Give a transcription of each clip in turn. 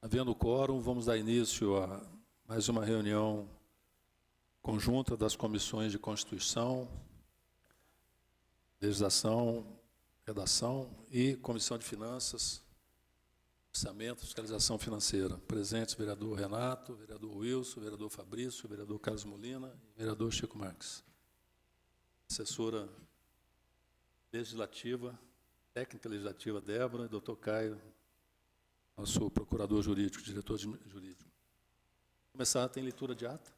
Havendo quórum, vamos dar início a mais uma reunião conjunta das comissões de Constituição, Legislação, Redação e Comissão de Finanças, Orçamento e Fiscalização Financeira. Presentes, vereador Renato, vereador Wilson, vereador Fabrício, vereador Carlos Molina e vereador Chico Marques. Assessora legislativa, técnica legislativa Débora e doutor Caio, nosso procurador jurídico, diretor jurídico. Começar, tem leitura de ata?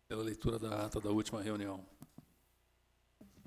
Pela leitura da ata da última reunião.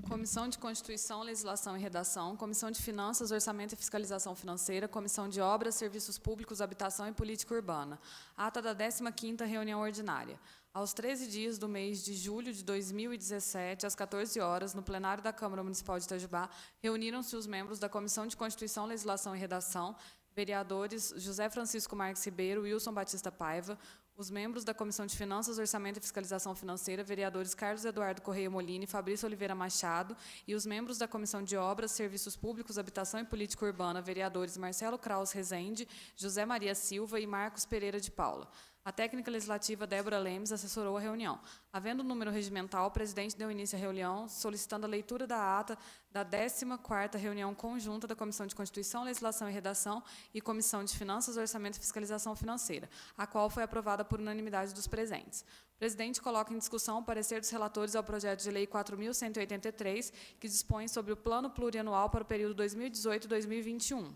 Comissão de Constituição, Legislação e Redação, Comissão de Finanças, Orçamento e Fiscalização Financeira, Comissão de Obras, Serviços Públicos, Habitação e Política Urbana. Ata da 15ª reunião ordinária. Aos 13 dias do mês de julho de 2017, às 14 horas, no plenário da Câmara Municipal de Itajubá, reuniram-se os membros da Comissão de Constituição, Legislação e Redação, vereadores José Francisco Marques Ribeiro, Wilson Batista Paiva, os membros da Comissão de Finanças, Orçamento e Fiscalização Financeira, vereadores Carlos Eduardo Correia Molina e Fabrício Oliveira Machado, e os membros da Comissão de Obras, Serviços Públicos, Habitação e Política Urbana, vereadores Marcelo Kraus Rezende, José Maria Silva e Marcos Pereira de Paula. A técnica legislativa Débora Lemes assessorou a reunião. Havendo número regimental, o presidente deu início à reunião, solicitando a leitura da ata da 14ª reunião conjunta da Comissão de Constituição, Legislação e Redação e Comissão de Finanças, Orçamento e Fiscalização Financeira, a qual foi aprovada por unanimidade dos presentes. O presidente coloca em discussão o parecer dos relatores ao projeto de lei 4.183, que dispõe sobre o plano plurianual para o período 2018-2021.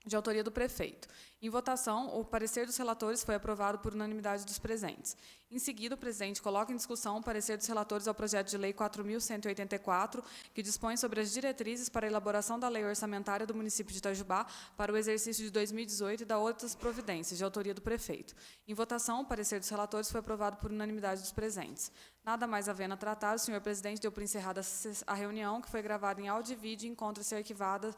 De autoria do prefeito. Em votação, o parecer dos relatores foi aprovado por unanimidade dos presentes. Em seguida, o presidente coloca em discussão o parecer dos relatores ao projeto de lei 4.184, que dispõe sobre as diretrizes para a elaboração da lei orçamentária do município de Itajubá para o exercício de 2018 e da outras providências, de autoria do prefeito. Em votação, o parecer dos relatores foi aprovado por unanimidade dos presentes. Nada mais havendo a tratar, o senhor presidente deu por encerrada a reunião, que foi gravada em áudio e vídeo e encontra-se arquivada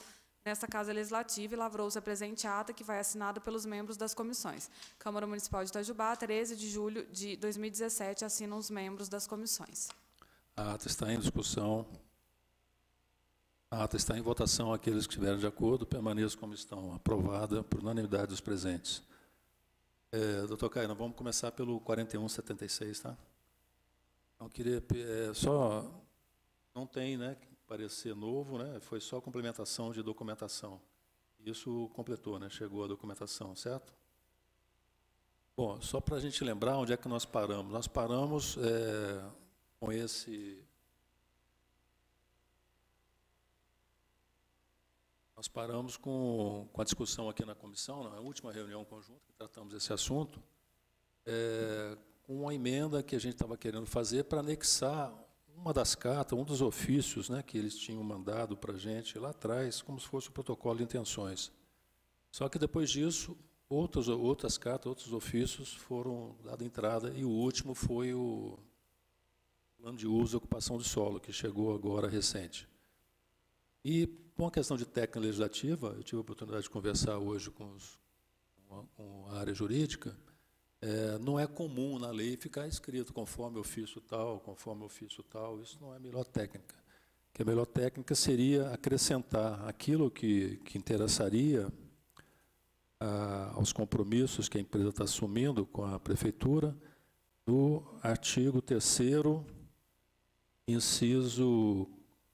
nesta Casa Legislativa, e lavrou-se a presente ata, que vai assinada pelos membros das comissões. Câmara Municipal de Itajubá, 13 de julho de 2017, assinam os membros das comissões. A ata está em discussão. A ata está em votação. Aqueles que estiverem de acordo, permaneçam como estão. Aprovada por unanimidade dos presentes. Doutor Caio, nós vamos começar pelo 4176, tá? Então, queria só... Não tem, né? Parecer novo, né? Foi só complementação de documentação. Isso completou, né? Chegou a documentação, certo? Bom, só para a gente lembrar onde é que nós paramos. Nós paramos com esse... Nós paramos com a discussão aqui na comissão, na última reunião conjunta, que tratamos esse assunto, com uma emenda que a gente estava querendo fazer para anexar uma das cartas, um dos ofícios, né, que eles tinham mandado para a gente lá atrás, como se fosse o protocolo de intenções. Só que depois disso, outras cartas, outros ofícios foram dados entrada, e o último foi o plano de uso e ocupação de solo, que chegou agora recente. E, com a questão de técnica legislativa, eu tive a oportunidade de conversar hoje com a área jurídica. Não é comum na lei ficar escrito conforme ofício tal, isso não é a melhor técnica. Que a melhor técnica seria acrescentar aquilo que interessaria aos compromissos que a empresa está assumindo com a prefeitura, no artigo 3º,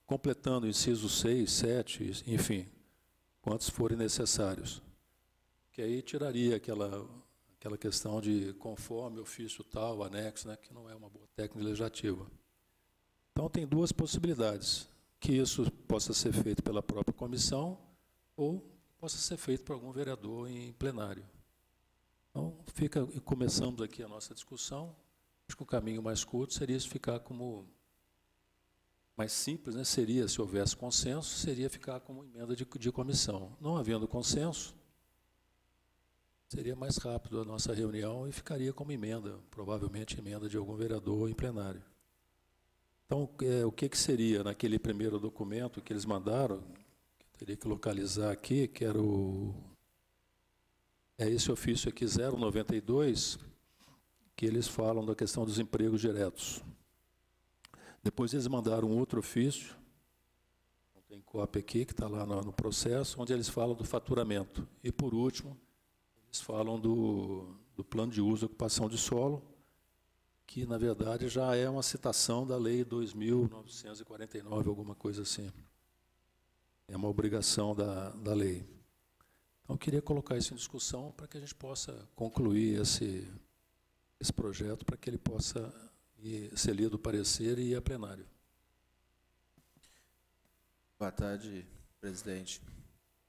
completando o inciso 6, 7, enfim, quantos forem necessários. Que aí tiraria aquela questão de conforme ofício tal, anexo, né, que não é uma boa técnica legislativa. Então, tem duas possibilidades, que isso possa ser feito pela própria comissão ou possa ser feito por algum vereador em plenário. Então, começamos aqui a nossa discussão. Acho que o caminho mais curto seria isso ficar como... Mais simples, né, seria, se houvesse consenso, seria ficar como emenda de comissão. Não havendo consenso, seria mais rápido a nossa reunião e ficaria como emenda, provavelmente emenda de algum vereador em plenário. Então, o que seria naquele primeiro documento que eles mandaram, que eu teria que localizar aqui, que era esse ofício aqui, 092, que eles falam da questão dos empregos diretos. Depois eles mandaram um outro ofício, não tem cópia aqui, que está lá no processo, onde eles falam do faturamento. E, por último, eles falam do plano de uso e ocupação de solo, que, na verdade, já é uma citação da Lei 2.949, alguma coisa assim. É uma obrigação da lei. Então, eu queria colocar isso em discussão para que a gente possa concluir esse projeto, para que ele possa ser lido o parecer e ir a plenário. Boa tarde, presidente.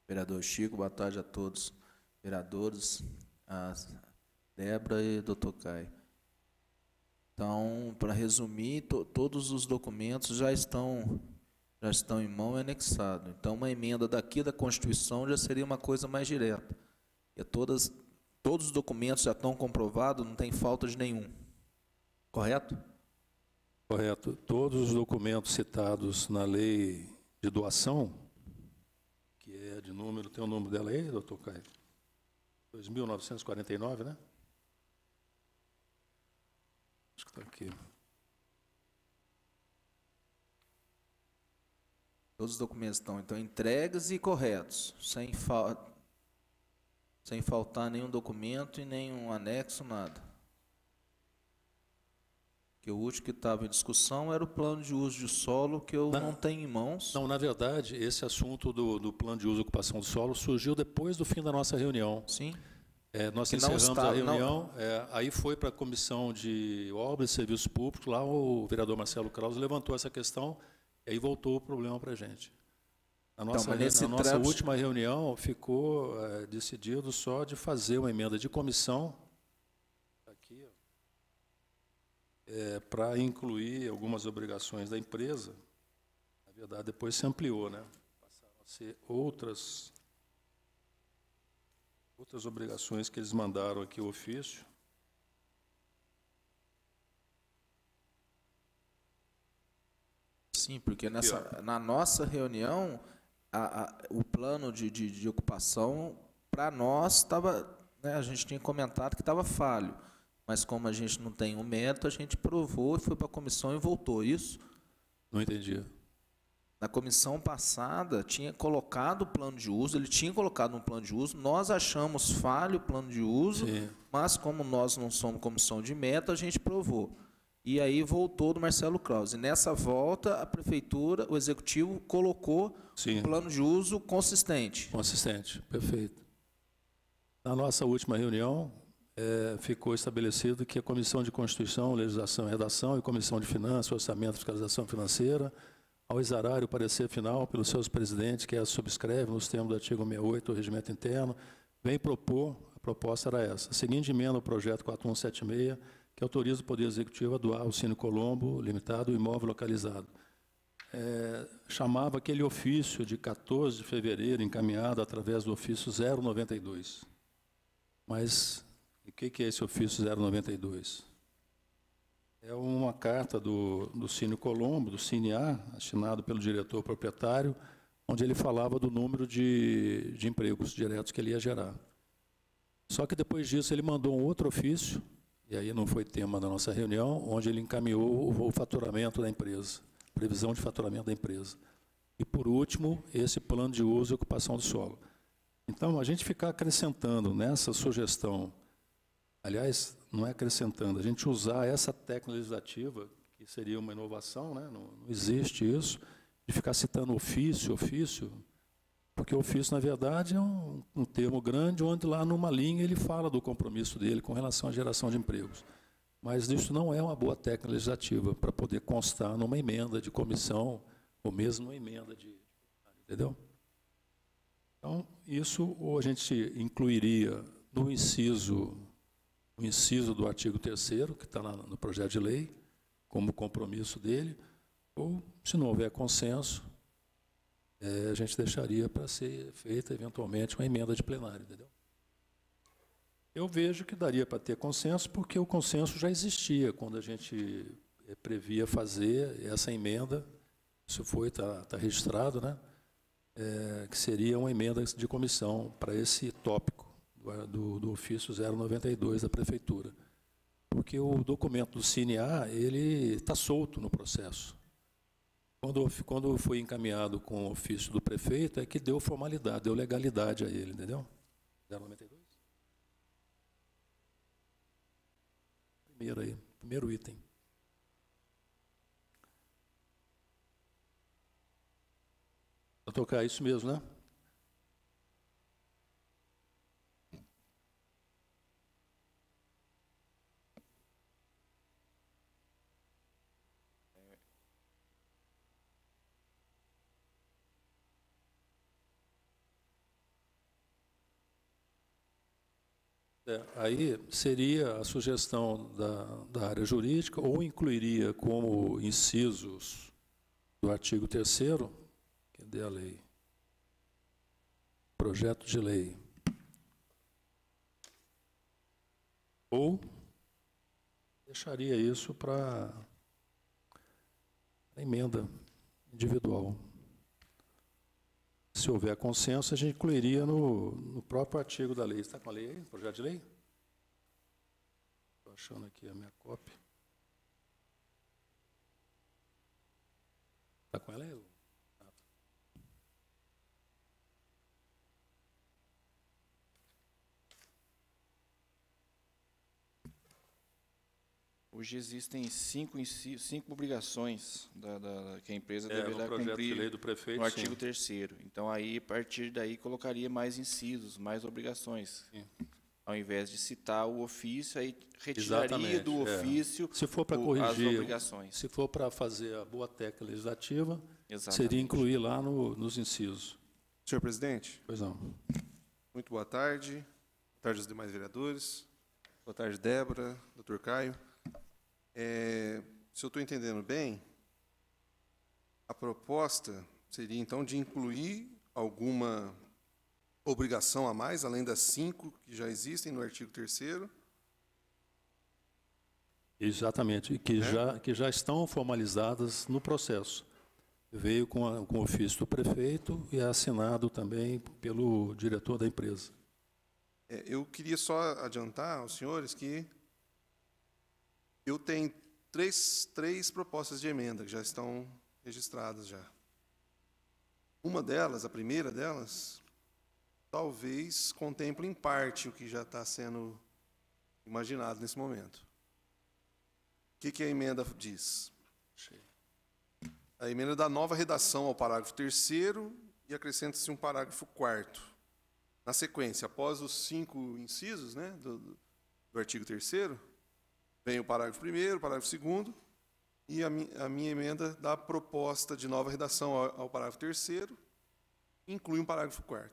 Vereador Chico, boa tarde a todos. Vereadores, a Débora e doutor Caio. Então, para resumir, todos os documentos já estão em mão e anexados. Então, uma emenda daqui da Constituição já seria uma coisa mais direta. E todos os documentos já estão comprovados, não tem falta de nenhum. Correto? Correto. Todos os documentos citados na lei de doação, que é de número, tem o número dela aí, doutor Caio? 2.949, né? Acho que está aqui. Todos os documentos estão, então, entregues e corretos, sem faltar nenhum documento e nenhum anexo, nada. Que o último que estava em discussão era o plano de uso de solo, que eu não tenho em mãos. Não, na verdade, esse assunto do plano de uso e ocupação do solo surgiu depois do fim da nossa reunião. Sim. Nós encerramos a reunião, aí foi para a Comissão de Obras e Serviços Públicos, lá o vereador Marcelo Krause levantou essa questão, e aí voltou o problema para a gente. Na nossa última reunião, ficou decidido só de fazer uma emenda de comissão, aqui, para incluir algumas obrigações da empresa. Na verdade, depois se ampliou, né? Passaram a ser outras obrigações que eles mandaram aqui o ofício. Sim, porque na nossa reunião, o plano de ocupação, para nós, estava, né, a gente tinha comentado que estava falho, mas como a gente não tem o mérito, a gente provou, foi para a comissão e voltou, isso? Não entendi. Na comissão passada, tinha colocado o plano de uso, ele tinha colocado um plano de uso, nós achamos falho o plano de uso, sim, mas como nós não somos comissão de mérito, a gente provou. E aí voltou do Marcelo Krause. E nessa volta, a prefeitura, o executivo, colocou um plano de uso consistente. Consistente, perfeito. Na nossa última reunião, ficou estabelecido que a Comissão de Constituição, Legislação e Redação e Comissão de Finanças, Orçamento e Fiscalização Financeira, ao exarar o parecer final pelos seus presidentes, que subscreve nos termos do artigo 68 do Regimento Interno, vem propor, a proposta era essa, a seguinte emenda ao projeto 4176, que autoriza o Poder Executivo a doar ao Cine Colombo Limitado o imóvel localizado. Chamava aquele ofício de 14 de fevereiro, encaminhado através do ofício 092. Mas o que é esse ofício 092? É uma carta do Cine Colombo, do Cine A, assinado pelo diretor proprietário, onde ele falava do número de empregos diretos que ele ia gerar. Só que depois disso ele mandou um outro ofício, e aí não foi tema da nossa reunião, onde ele encaminhou o faturamento da empresa, previsão de faturamento da empresa. E, por último, esse plano de uso e ocupação do solo. Então, a gente ficar acrescentando nessa sugestão, aliás, não é acrescentando, a gente usar essa técnica legislativa, que seria uma inovação, né? Não existe isso, de ficar citando ofício, porque o ofício, na verdade, é um termo grande, onde lá numa linha ele fala do compromisso dele com relação à geração de empregos. Mas isso não é uma boa técnica legislativa para poder constar numa emenda de comissão, ou mesmo numa emenda de... Entendeu? Então, isso ou a gente incluiria no inciso do artigo 3º, que está no projeto de lei, como compromisso dele, ou, se não houver consenso, a gente deixaria para ser feita, eventualmente, uma emenda de plenário, entendeu? Eu vejo que daria para ter consenso, porque o consenso já existia quando a gente previa fazer essa emenda, isso está registrado, né? Que seria uma emenda de comissão para esse tópico do ofício 092 da Prefeitura. Porque o documento do CINE-A, ele está solto no processo. Quando foi encaminhado com o ofício do prefeito, é que deu formalidade, deu legalidade a ele, entendeu? 092? primeiro item. Vou tocar isso mesmo, né? Aí seria a sugestão da área jurídica, ou incluiria como incisos do artigo 3º, cadê a lei? Projeto de lei. Ou deixaria isso para a emenda individual. Se houver consenso, a gente incluiria no próprio artigo da lei. Está com a lei aí? Projeto de lei? Estou achando aqui a minha cópia. Está com ela aí? Hoje existem cinco obrigações que a empresa deverá no projeto cumprir de lei do prefeito, no artigo sim. 3º. Então, aí, a partir daí, colocaria mais incisos, mais obrigações. Sim. Ao invés de citar o ofício, aí retiraria Exatamente, do ofício se for para as corrigir, obrigações. se for para fazer a boa técnica legislativa, Exatamente. seria incluir lá nos incisos. Senhor presidente, Pois não. muito boa tarde. Boa tarde aos demais vereadores. Boa tarde, Débora, doutor Caio. Se eu estou entendendo bem, a proposta seria, então, de incluir alguma obrigação a mais, além das 5 que já existem no artigo 3º. Exatamente, e que já estão formalizadas no processo. Veio com o ofício do prefeito e é assinado também pelo diretor da empresa. Eu queria só adiantar aos senhores que eu tenho três propostas de emenda que já estão registradas já. Uma delas, a primeira delas, talvez contemple em parte o que já está sendo imaginado nesse momento. O que a emenda diz? A emenda dá nova redação ao parágrafo 3º e acrescenta-se um parágrafo 4º. Na sequência, após os 5 incisos, né, do artigo 3º, vem o parágrafo 1º, o parágrafo 2º, e a minha emenda dá a proposta de nova redação ao parágrafo 3º, inclui um parágrafo 4º.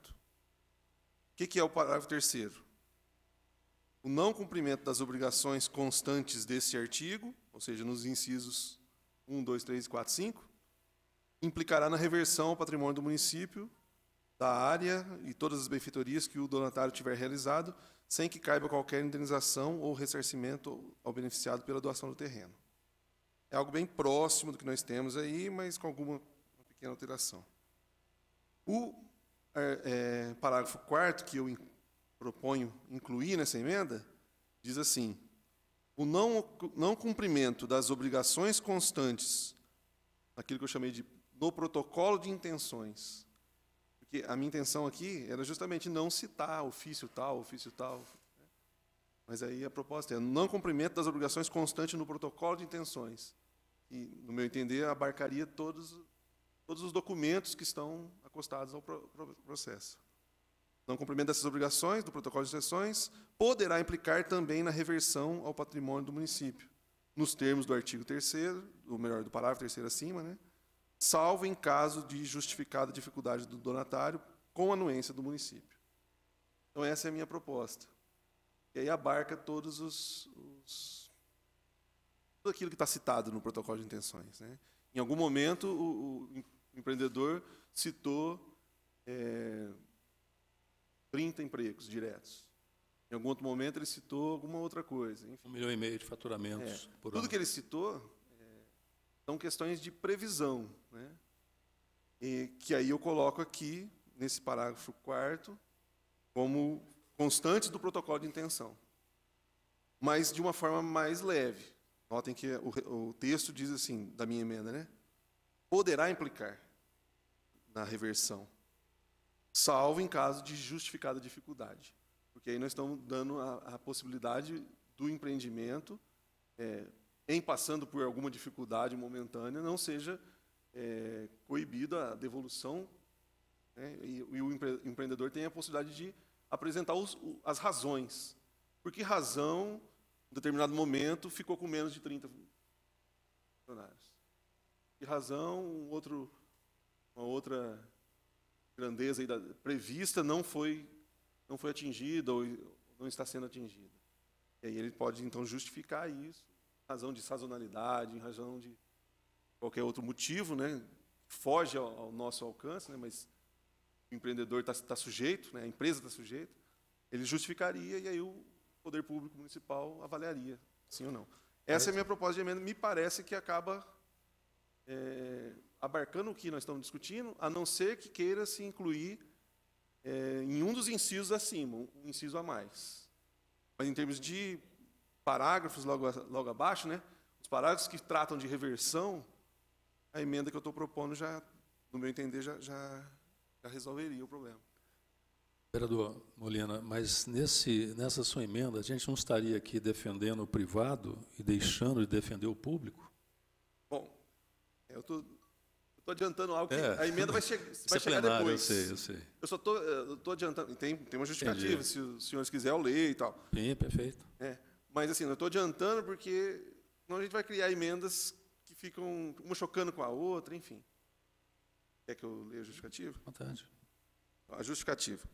O que é o parágrafo 3º? O não cumprimento das obrigações constantes desse artigo, ou seja, nos incisos 1, 2, 3, 4, 5, implicará na reversão ao patrimônio do município da área e todas as benfeitorias que o donatário tiver realizado, sem que caiba qualquer indenização ou ressarcimento ao beneficiado pela doação do terreno. É algo bem próximo do que nós temos aí, mas com alguma pequena alteração. O parágrafo 4º, que eu proponho incluir nessa emenda, diz assim: o não cumprimento das obrigações constantes, aquilo que eu chamei de no protocolo de intenções, porque a minha intenção aqui era justamente não citar ofício tal, mas aí a proposta é não cumprimento das obrigações constantes no protocolo de intenções, e, no meu entender, abarcaria todos os documentos que estão acostados ao processo. Não cumprimento dessas obrigações do protocolo de intenções poderá implicar também na reversão ao patrimônio do município, nos termos do artigo 3º, ou melhor, do parágrafo 3º acima, né, salvo em caso de justificada dificuldade do donatário com anuência do município. Então, essa é a minha proposta. E aí abarca tudo aquilo que está citado no protocolo de intenções, né. Em algum momento, o empreendedor citou 30 empregos diretos. Em algum outro momento, ele citou alguma outra coisa. Enfim. 1,5 milhão de faturamentos por ano. Tudo que ele citou são questões de previsão, né? E que aí eu coloco aqui, nesse parágrafo 4º, como constantes do protocolo de intenção, mas de uma forma mais leve. Notem que o texto diz assim, da minha emenda, né? Poderá implicar na reversão, salvo em caso de justificada dificuldade. Porque aí nós estamos dando a possibilidade do empreendimento em passando por alguma dificuldade momentânea, não seja coibida a devolução, né, e o empreendedor tenha a possibilidade de apresentar as razões. Por que razão, em determinado momento, ficou com menos de 30 funcionários? Por que razão, uma outra grandeza aí prevista não foi atingida ou não está sendo atingida? E aí ele pode, então, justificar isso, em razão de sazonalidade, em razão de qualquer outro motivo, né, que foge ao nosso alcance, né, mas o empreendedor está sujeito, né, a empresa está sujeita, ele justificaria e aí o Poder Público Municipal avaliaria, sim ou não. Essa é a minha proposta de emenda. Me parece que acaba abarcando o que nós estamos discutindo, a não ser que queira se incluir em um dos incisos acima, um inciso a mais. Mas em termos de parágrafos logo abaixo, né, os parágrafos que tratam de reversão, a emenda que eu estou propondo já, no meu entender, já resolveria o problema. Vereador Molina, mas nessa sua emenda, a gente não estaria aqui defendendo o privado e deixando de defender o público? Bom, eu estou adiantando algo que a emenda vai chegar depois. Eu sei. Eu só estou adiantando, tem uma justificativa, Entendi. se os senhores quiserem eu leio e tal. Sim, perfeito. Mas assim, eu estou adiantando porque senão a gente vai criar emendas que ficam uma chocando com a outra, enfim. Quer que eu leia a justificativa? À vontade. A justificativa.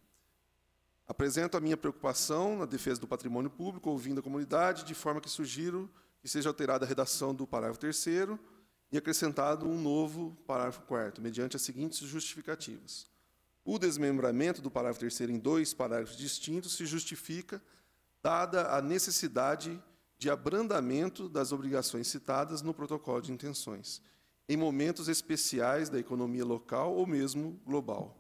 Apresento a minha preocupação na defesa do patrimônio público, ouvindo a comunidade, de forma que sugiro que seja alterada a redação do parágrafo 3º e acrescentado um novo parágrafo 4º, mediante as seguintes justificativas. O desmembramento do parágrafo 3º em 2 parágrafos distintos se justifica dada a necessidade de abrandamento das obrigações citadas no protocolo de intenções, em momentos especiais da economia local ou mesmo global.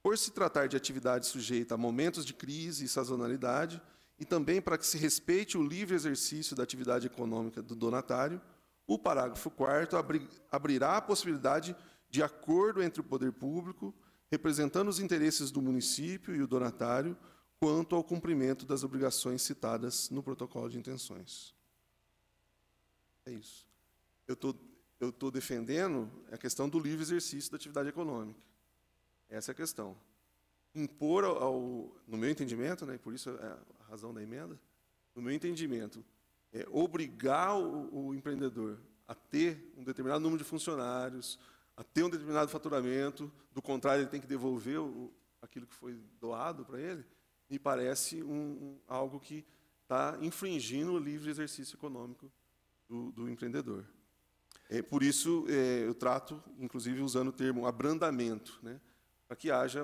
Por se tratar de atividade sujeita a momentos de crise e sazonalidade, e também para que se respeite o livre exercício da atividade econômica do donatário, o parágrafo 4º abrirá a possibilidade de acordo entre o poder público, representando os interesses do município e o donatário, quanto ao cumprimento das obrigações citadas no protocolo de intenções. É isso. Eu estou defendendo a questão do livre exercício da atividade econômica. Essa é a questão. Impor no meu entendimento, né, por isso é a razão da emenda, no meu entendimento, obrigar o empreendedor a ter um determinado número de funcionários, a ter um determinado faturamento, do contrário, ele tem que devolver aquilo que foi doado para ele, me parece algo que está infringindo o livre exercício econômico do empreendedor. Por isso, eu trato, inclusive, usando o termo abrandamento, né, para que haja,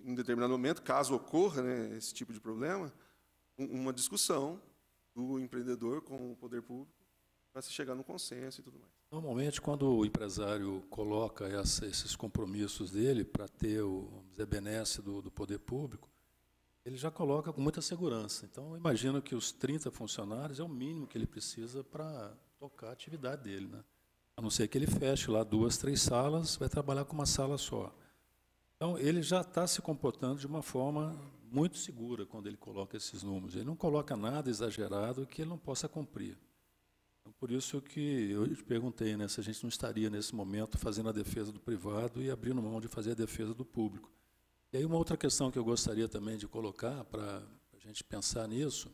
em determinado momento, caso ocorra, né, esse tipo de problema, uma discussão do empreendedor com o poder público para se chegar num consenso e tudo mais. Normalmente, quando o empresário coloca esses compromissos dele para ter a benesse do poder público, ele já coloca com muita segurança. Então, eu imagino que os 30 funcionários é o mínimo que ele precisa para tocar a atividade dele, né? A não ser que ele feche lá 2, 3 salas, vai trabalhar com uma sala só. Então, ele já está se comportando de uma forma muito segura quando ele coloca esses números. Ele não coloca nada exagerado que ele não possa cumprir. Então, por isso que eu te perguntei, né, se a gente não estaria, nesse momento, fazendo a defesa do privado e abrindo mão de fazer a defesa do público. E aí uma outra questão que eu gostaria também de colocar, para a gente pensar nisso,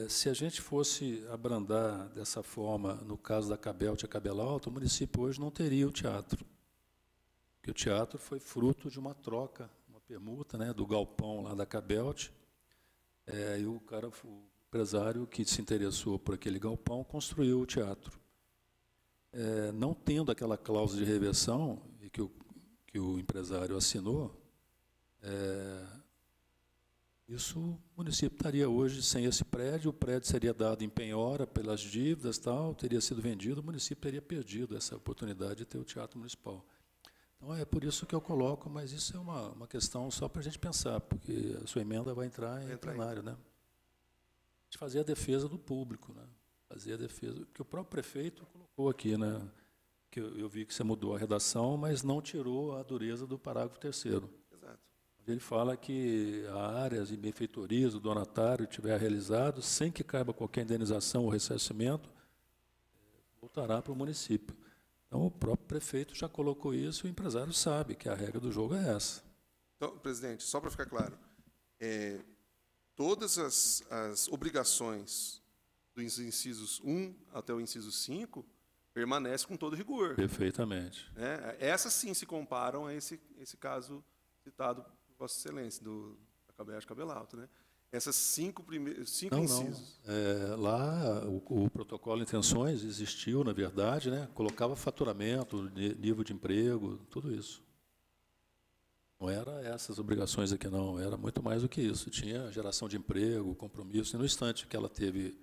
se a gente fosse abrandar dessa forma, no caso da Cabelt e a Cabelalto, o município hoje não teria o teatro. Porque o teatro foi fruto de uma troca, uma permuta, né, do galpão lá da Cabelt, e o empresário que se interessou por aquele galpão construiu o teatro. Não tendo aquela cláusula de reversão, e que o empresário assinou, o município estaria hoje sem esse prédio, o prédio seria dado em penhora pelas dívidas, teria sido vendido, o município teria perdido essa oportunidade de ter o teatro municipal. Então, é por isso que eu coloco, mas isso é uma questão só para a gente pensar, porque a sua emenda vai entrar em plenário, né? De fazer a defesa do público, né? Fazer a defesa, porque o próprio prefeito colocou aqui, né? Que eu vi que você mudou a redação, mas não tirou a dureza do parágrafo 3º. Exato. Ele fala que áreas e benfeitorias do donatário tiver realizado, sem que caiba qualquer indenização ou ressarcimento, voltará para o município. Então, o próprio prefeito já colocou isso e o empresário sabe que a regra do jogo é essa. Então, presidente, só para ficar claro, todas as obrigações dos incisos 1 até o inciso 5 permanecem com todo rigor. Perfeitamente. Né? Essas sim se comparam a esse caso citado por Vossa Excelência, da Cabeste Cabelalto, né? Essas cinco incisos. Lá, o protocolo de intenções existiu, na verdade, né? Colocava faturamento, nível de emprego, tudo isso. Não era essas obrigações aqui, não. Era muito mais do que isso. Tinha geração de emprego, compromisso. E no instante que ela teve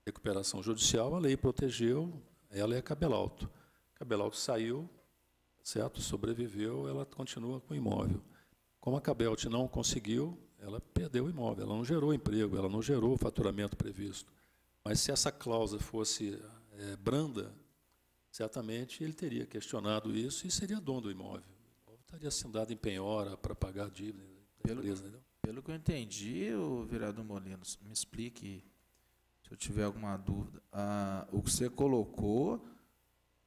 recuperação judicial, a lei protegeu ela e a Cabelalto. Cabelalto saiu, certo? Sobreviveu, ela continua com o imóvel. Como a Cabelt não conseguiu, ela perdeu o imóvel, ela não gerou emprego, ela não gerou o faturamento previsto. Mas se essa cláusula fosse branda, certamente ele teria questionado isso e seria dono do imóvel. O imóvel estaria sendo dado em penhora para pagar a dívida da empresa. Entendeu? Pelo que eu entendi, o vereador Molino, me explique se eu tiver alguma dúvida. O que você colocou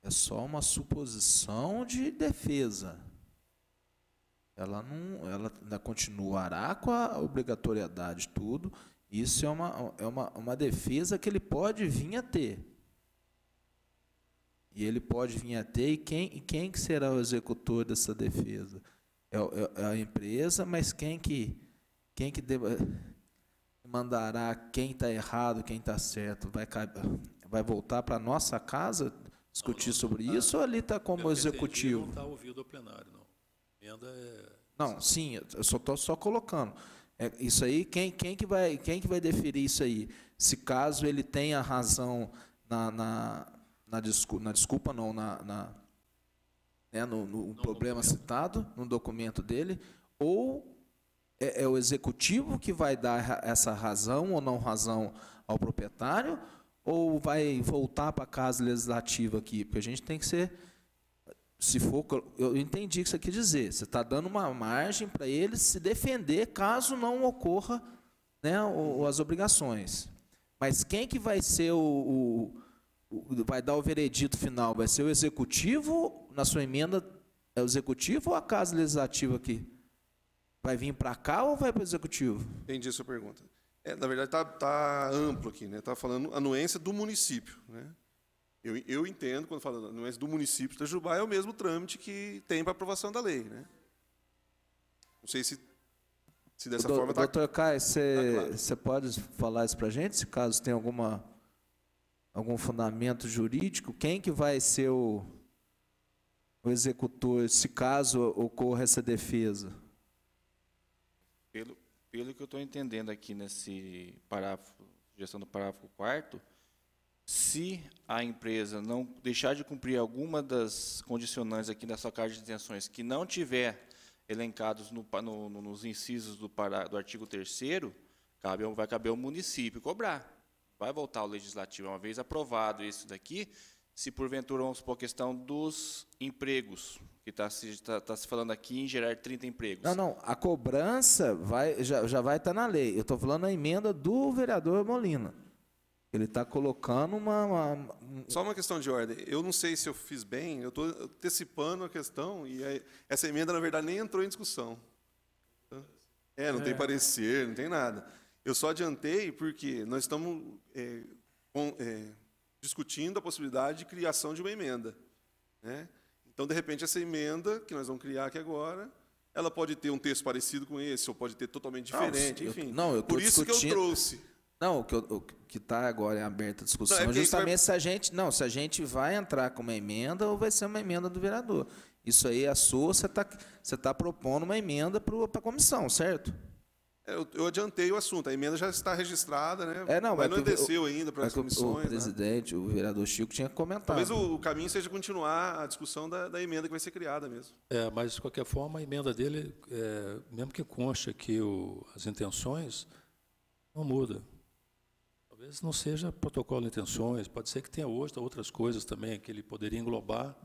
é só uma suposição de defesa. Ela ainda continuará com a obrigatoriedade, tudo. Isso é uma defesa que ele pode vir a ter. E ele pode vir a ter, e quem que será o executor dessa defesa? É a empresa, mas quem que mandará quem está errado, quem está certo? Vai voltar para a nossa casa discutir sobre isso, ou ali está como executivo? Não está ouvido ao plenário, não. Não, sim, eu só estou colocando. Isso aí, quem que vai deferir isso aí? Se caso ele tenha razão no problema citado, no documento dele, ou é o executivo que vai dar essa razão ou não razão ao proprietário, ou vai voltar para a casa legislativa aqui? Porque a gente tem que ser... Se for, eu entendi o que você quer dizer. Você está dando uma margem para ele se defender caso não ocorra, né, as obrigações. Mas quem que vai ser vai dar o veredito final? Vai ser o executivo, na sua emenda, é o executivo ou a casa legislativa aqui? Vai vir para cá ou vai para o executivo? Entendi a sua pergunta. Na verdade, está amplo aqui, né? Está falando anuência do município, né? Eu entendo, quando falo anuência do município de Itajubá, é o mesmo trâmite que tem para aprovação da lei, né? Não sei se dessa forma está... Doutor Caio, você pode falar isso para a gente, se caso tem algum fundamento jurídico? Quem que vai ser o executor, se caso ocorra essa defesa? Pelo que eu estou entendendo aqui nesse parágrafo, sugestão do parágrafo 4º, se a empresa não deixar de cumprir alguma das condicionantes aqui da sua carta de intenções que não tiver elencados nos incisos do artigo 3º, vai caber ao município cobrar. Vai voltar ao legislativo. Uma vez aprovado isso daqui, se porventura vamos supor a questão dos empregos, que está se falando aqui em gerar 30 empregos. Não, a cobrança já vai estar na lei. Eu estou falando a emenda do vereador Molina. Ele está colocando Só uma questão de ordem. Eu não sei se eu fiz bem, eu estou antecipando a questão, e essa emenda, na verdade, nem entrou em discussão. Não tem parecer, não tem nada. Eu só adiantei porque nós estamos discutindo a possibilidade de criação de uma emenda, né? Então, de repente, essa emenda que nós vamos criar aqui agora, ela pode ter um texto parecido com esse, ou pode ter totalmente diferente, enfim. Por isso que eu trouxe. Não, o que está agora em aberta discussão justamente se a gente vai entrar com uma emenda ou vai ser uma emenda do vereador. Isso aí é a sua, você está propondo uma emenda para a comissão, certo? Eu adiantei o assunto, a emenda já está registrada, né? Mas não desceu ainda para as comissões. O presidente, o vereador Chico, tinha comentado. Talvez o caminho seja continuar a discussão da emenda que vai ser criada mesmo. Mas, de qualquer forma, a emenda dele, mesmo que conste aqui as intenções, não muda. Talvez não seja protocolo de intenções, pode ser que tenha outras coisas também que ele poderia englobar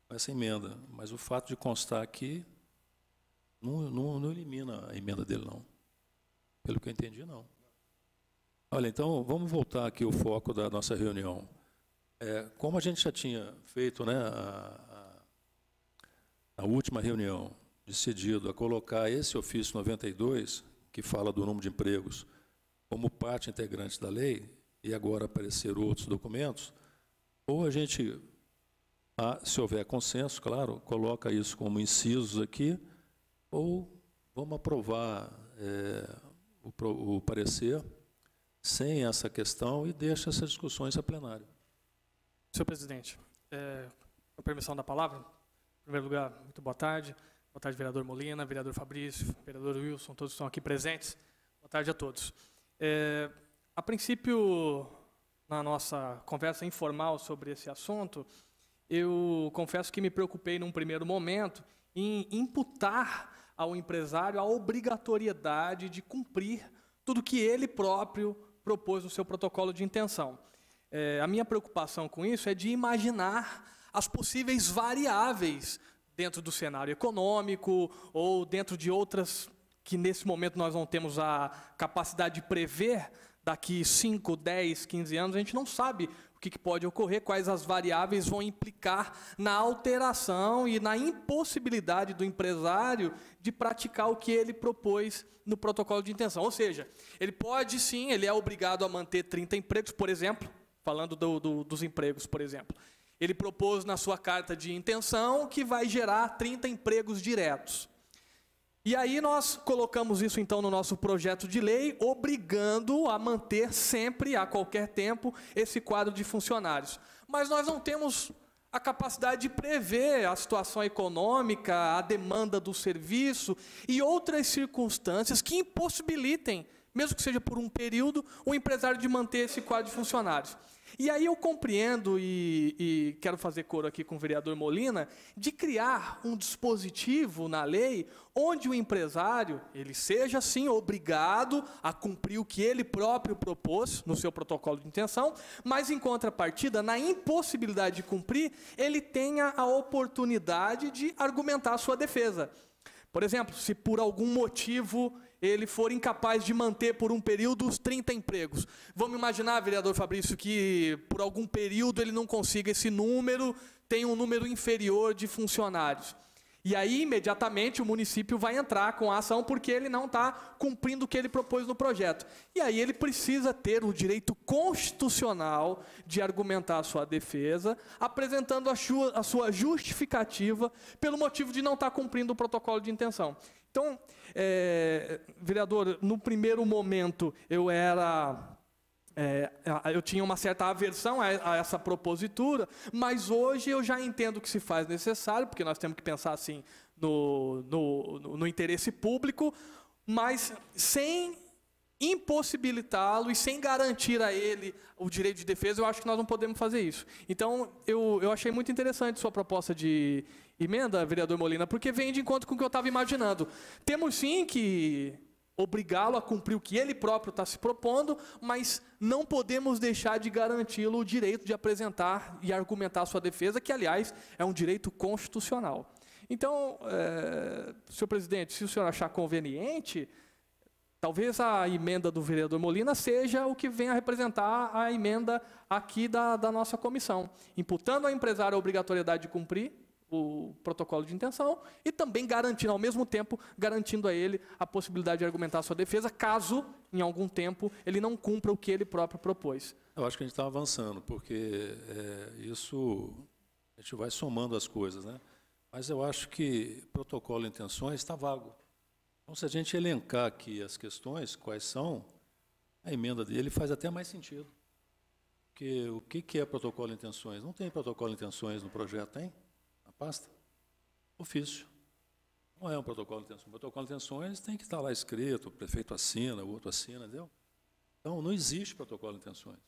com essa emenda, mas o fato de constar aqui Não elimina a emenda dele, não. Pelo que eu entendi, não. Olha, então, vamos voltar aqui ao foco da nossa reunião. Como a gente já tinha feito, né, a última reunião, decidido a colocar esse ofício 92, que fala do número de empregos, como parte integrante da lei, e agora aparecer outros documentos, ou a gente, se houver consenso, claro, coloca isso como incisos aqui, ou vamos aprovar o parecer sem essa questão e deixa essas discussões a plenário. Senhor presidente, com a permissão da palavra, em primeiro lugar, muito boa tarde. Boa tarde, vereador Molina, vereador Fabrício, vereador Wilson, todos estão aqui presentes. Boa tarde a todos. A princípio, na nossa conversa informal sobre esse assunto, eu confesso que me preocupei num primeiro momento em imputar ao empresário a obrigatoriedade de cumprir tudo que ele próprio propôs no seu protocolo de intenção. A minha preocupação com isso é de imaginar as possíveis variáveis dentro do cenário econômico ou dentro de outras que nesse momento nós não temos a capacidade de prever. Daqui 5, 10, 15 anos, a gente não sabe o que pode ocorrer, quais as variáveis vão implicar na alteração e na impossibilidade do empresário de praticar o que ele propôs no protocolo de intenção. Ou seja, ele pode sim, ele é obrigado a manter 30 empregos, por exemplo, falando dos empregos, por exemplo. Ele propôs na sua carta de intenção que vai gerar 30 empregos diretos. E aí nós colocamos isso então no nosso projeto de lei, obrigando a manter sempre, a qualquer tempo, esse quadro de funcionários. Mas nós não temos a capacidade de prever a situação econômica, a demanda do serviço e outras circunstâncias que impossibilitem, mesmo que seja por um período, o empresário de manter esse quadro de funcionários. E aí eu compreendo e quero fazer coro aqui com o vereador Molina, de criar um dispositivo na lei onde o empresário, ele seja, sim, obrigado a cumprir o que ele próprio propôs no seu protocolo de intenção, mas, em contrapartida, na impossibilidade de cumprir, ele tenha a oportunidade de argumentar a sua defesa. Por exemplo, se por algum motivo ele for incapaz de manter por um período os 30 empregos. Vamos imaginar, vereador Fabrício, que por algum período ele não consiga esse número, tem um número inferior de funcionários. E aí, imediatamente, o município vai entrar com a ação porque ele não está cumprindo o que ele propôs no projeto. E aí ele precisa ter o direito constitucional de argumentar a sua defesa, apresentando a sua justificativa pelo motivo de não estar cumprindo o protocolo de intenção. Então, vereador, no primeiro momento eu tinha uma certa aversão a essa propositura, mas hoje eu já entendo que se faz necessário, porque nós temos que pensar assim no interesse público, mas sem impossibilitá-lo e sem garantir a ele o direito de defesa, eu acho que nós não podemos fazer isso. Então, eu achei muito interessante sua proposta de emenda, vereador Molina, porque vem de encontro com o que eu estava imaginando. Temos sim que obrigá-lo a cumprir o que ele próprio está se propondo, mas não podemos deixar de garanti-lo o direito de apresentar e argumentar a sua defesa, que, aliás, é um direito constitucional. Então, senhor presidente, se o senhor achar conveniente, talvez a emenda do vereador Molina seja o que venha a representar a emenda aqui da nossa comissão, imputando ao empresário a obrigatoriedade de cumprir o protocolo de intenção e também garantindo, ao mesmo tempo, garantindo a ele a possibilidade de argumentar a sua defesa, caso, em algum tempo, ele não cumpra o que ele próprio propôs. Eu acho que a gente está avançando, porque isso, a gente vai somando as coisas, né? Mas eu acho que protocolo de intenções está vago. Então, se a gente elencar aqui as questões, quais são, a emenda dele faz até mais sentido. Porque o que é protocolo de intenções? Não tem protocolo de intenções no projeto, tem? Na pasta? Ofício. Não é um protocolo de intenções. O protocolo de intenções tem que estar lá escrito, o prefeito assina, o outro assina, entendeu? Então, não existe protocolo de intenções.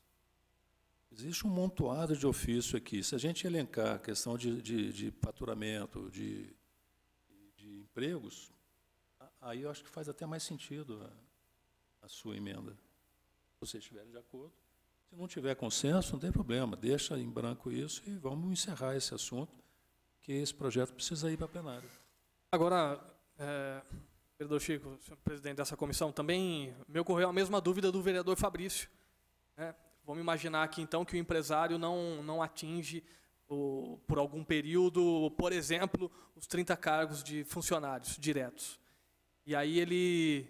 Existe um montoado de ofício aqui. Se a gente elencar a questão de faturamento, de empregos, aí eu acho que faz até mais sentido a sua emenda. Se vocês estiverem de acordo. Se não tiver consenso, não tem problema. Deixa em branco isso e vamos encerrar esse assunto, que esse projeto precisa ir para a plenária. Agora, Vereador Chico, senhor presidente dessa comissão, também me ocorreu a mesma dúvida do vereador Fabrício, né? Vamos imaginar aqui, então, que o empresário não atinge, por algum período, por exemplo, os 30 cargos de funcionários diretos. E aí ele...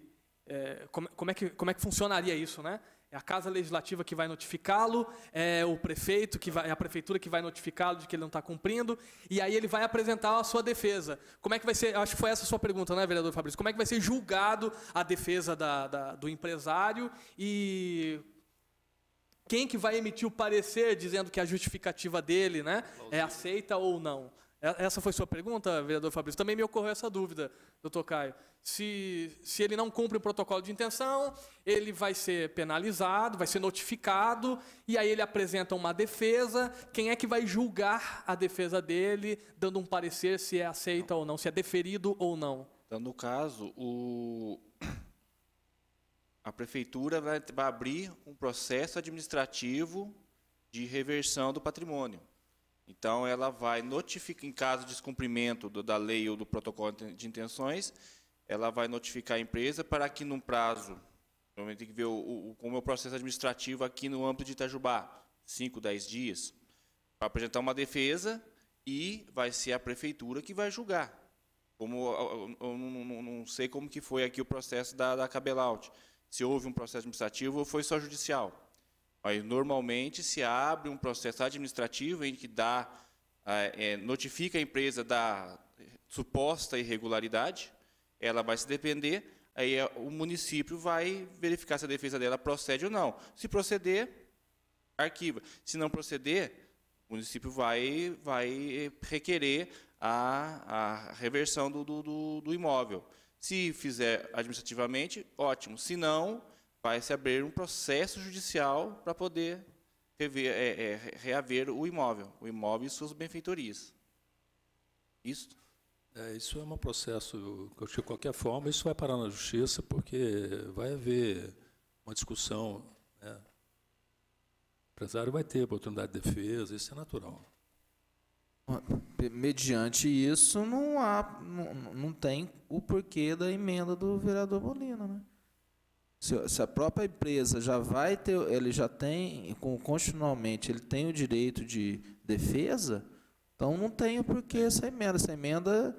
como é que funcionaria isso, né? É a Casa Legislativa que vai notificá-lo, é o prefeito é a prefeitura que vai notificá-lo de que ele não está cumprindo, e aí ele vai apresentar a sua defesa. Como é que vai ser? Acho que foi essa a sua pergunta, né, vereador Fabrício? Como é que vai ser julgado a defesa do empresário e quem que vai emitir o parecer dizendo que a justificativa dele, né, é aceita ou não? Essa foi sua pergunta, vereador Fabrício? Também me ocorreu essa dúvida, doutor Caio. Se ele não cumpre o protocolo de intenção, ele vai ser penalizado, vai ser notificado, e aí ele apresenta uma defesa. Quem é que vai julgar a defesa dele, dando um parecer se é aceita ou não, se é deferido ou não? Então, no caso, a prefeitura vai abrir um processo administrativo de reversão do patrimônio. Então, ela vai notificar, em caso de descumprimento da lei ou do protocolo de intenções, ela vai notificar a empresa para que, num prazo, normalmente tem que ver como é o processo administrativo aqui no âmbito de Itajubá, 5, 10 dias, para apresentar uma defesa e vai ser a prefeitura que vai julgar. Eu não sei como que foi aqui o processo da Cabelaut, se houve um processo administrativo ou foi só judicial. Mas, normalmente, se abre um processo administrativo em que notifica a empresa da suposta irregularidade, ela vai se defender, aí o município vai verificar se a defesa dela procede ou não. Se proceder, arquiva. Se não proceder, o município vai requerer a reversão do imóvel. Se fizer administrativamente, ótimo. Se não, vai se abrir um processo judicial para poder reaver o imóvel e suas benfeitorias. Isso? Isso é um processo, de qualquer forma, isso vai parar na justiça, porque vai haver uma discussão, né? O empresário vai ter oportunidade de defesa, isso é natural. Mediante isso, não tem o porquê da emenda do vereador Molina, né? Se a própria empresa já vai ter, ele já tem, continuamente, ele tem o direito de defesa, então não tem o porquê essa emenda. Essa emenda,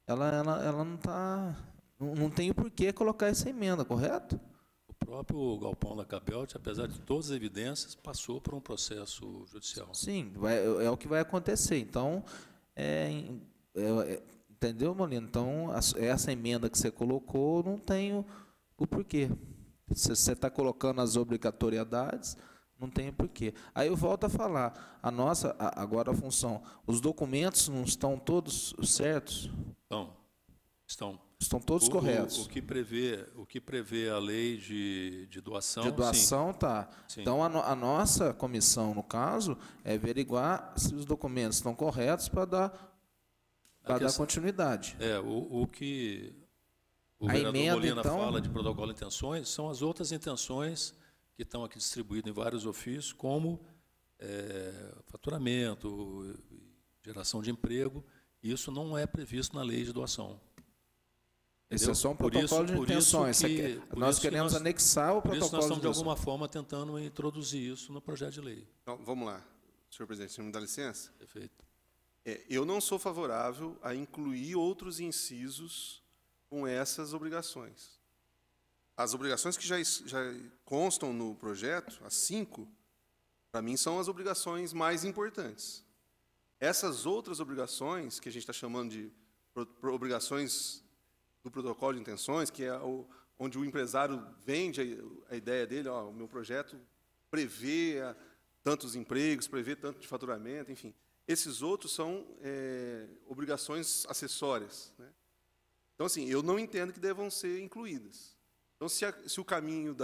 ela não está, não tem o porquê colocar essa emenda, correto? O próprio galpão da Cabelaut, apesar de todas as evidências, passou por um processo judicial. Sim, é o que vai acontecer. Então, entendeu, Molina? Então, essa emenda que você colocou não tem o porquê. Se você está colocando as obrigatoriedades, não tem porquê. Aí eu volto a falar, agora a função, os documentos não estão todos certos? Estão. Estão todos corretos. O que prevê a lei de doação. De doação, sim. Tá. Sim. Então, a nossa comissão, no caso, é averiguar se os documentos estão corretos para dar continuidade. O que o vereador Molina então fala de protocolo de intenções são as outras intenções que estão aqui distribuídas em vários ofícios, como faturamento, geração de emprego. Isso não é previsto na lei de doação. Esse é só um protocolo de intenções. Nós queremos anexar o protocolo de intenções. Por isso nós estamos, de alguma forma, tentando introduzir isso no projeto de lei. Então, vamos lá, senhor presidente, se me dá licença? Perfeito. Eu não sou favorável a incluir outros incisos com essas obrigações. As obrigações que já constam no projeto, as 5, para mim, são as obrigações mais importantes. Essas outras obrigações, que a gente está chamando de obrigações do protocolo de intenções, que é onde o empresário vende a ideia dele, o meu projeto prevê tantos empregos, prevê tanto de faturamento, enfim. Esses outros são obrigações acessórias, né? Então, assim, eu não entendo que devam ser incluídas. Então, se o caminho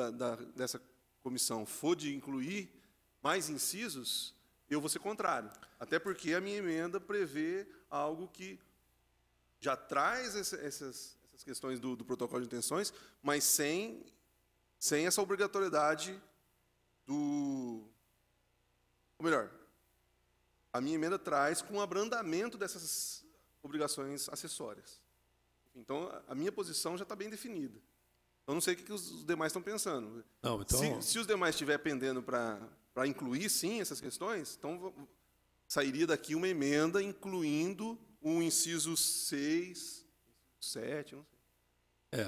dessa comissão for de incluir mais incisos, eu vou ser contrário. Até porque a minha emenda prevê algo que já traz essas questões do protocolo de intenções, mas sem essa obrigatoriedade ou melhor, a minha emenda traz com o abrandamento dessas obrigações acessórias. Então, a minha posição já está bem definida. Eu não sei o que os demais estão pensando. Não, então... Se os demais estiverem pendendo para incluir, sim, essas questões, então sairia daqui uma emenda incluindo o inciso 6, 7, não sei.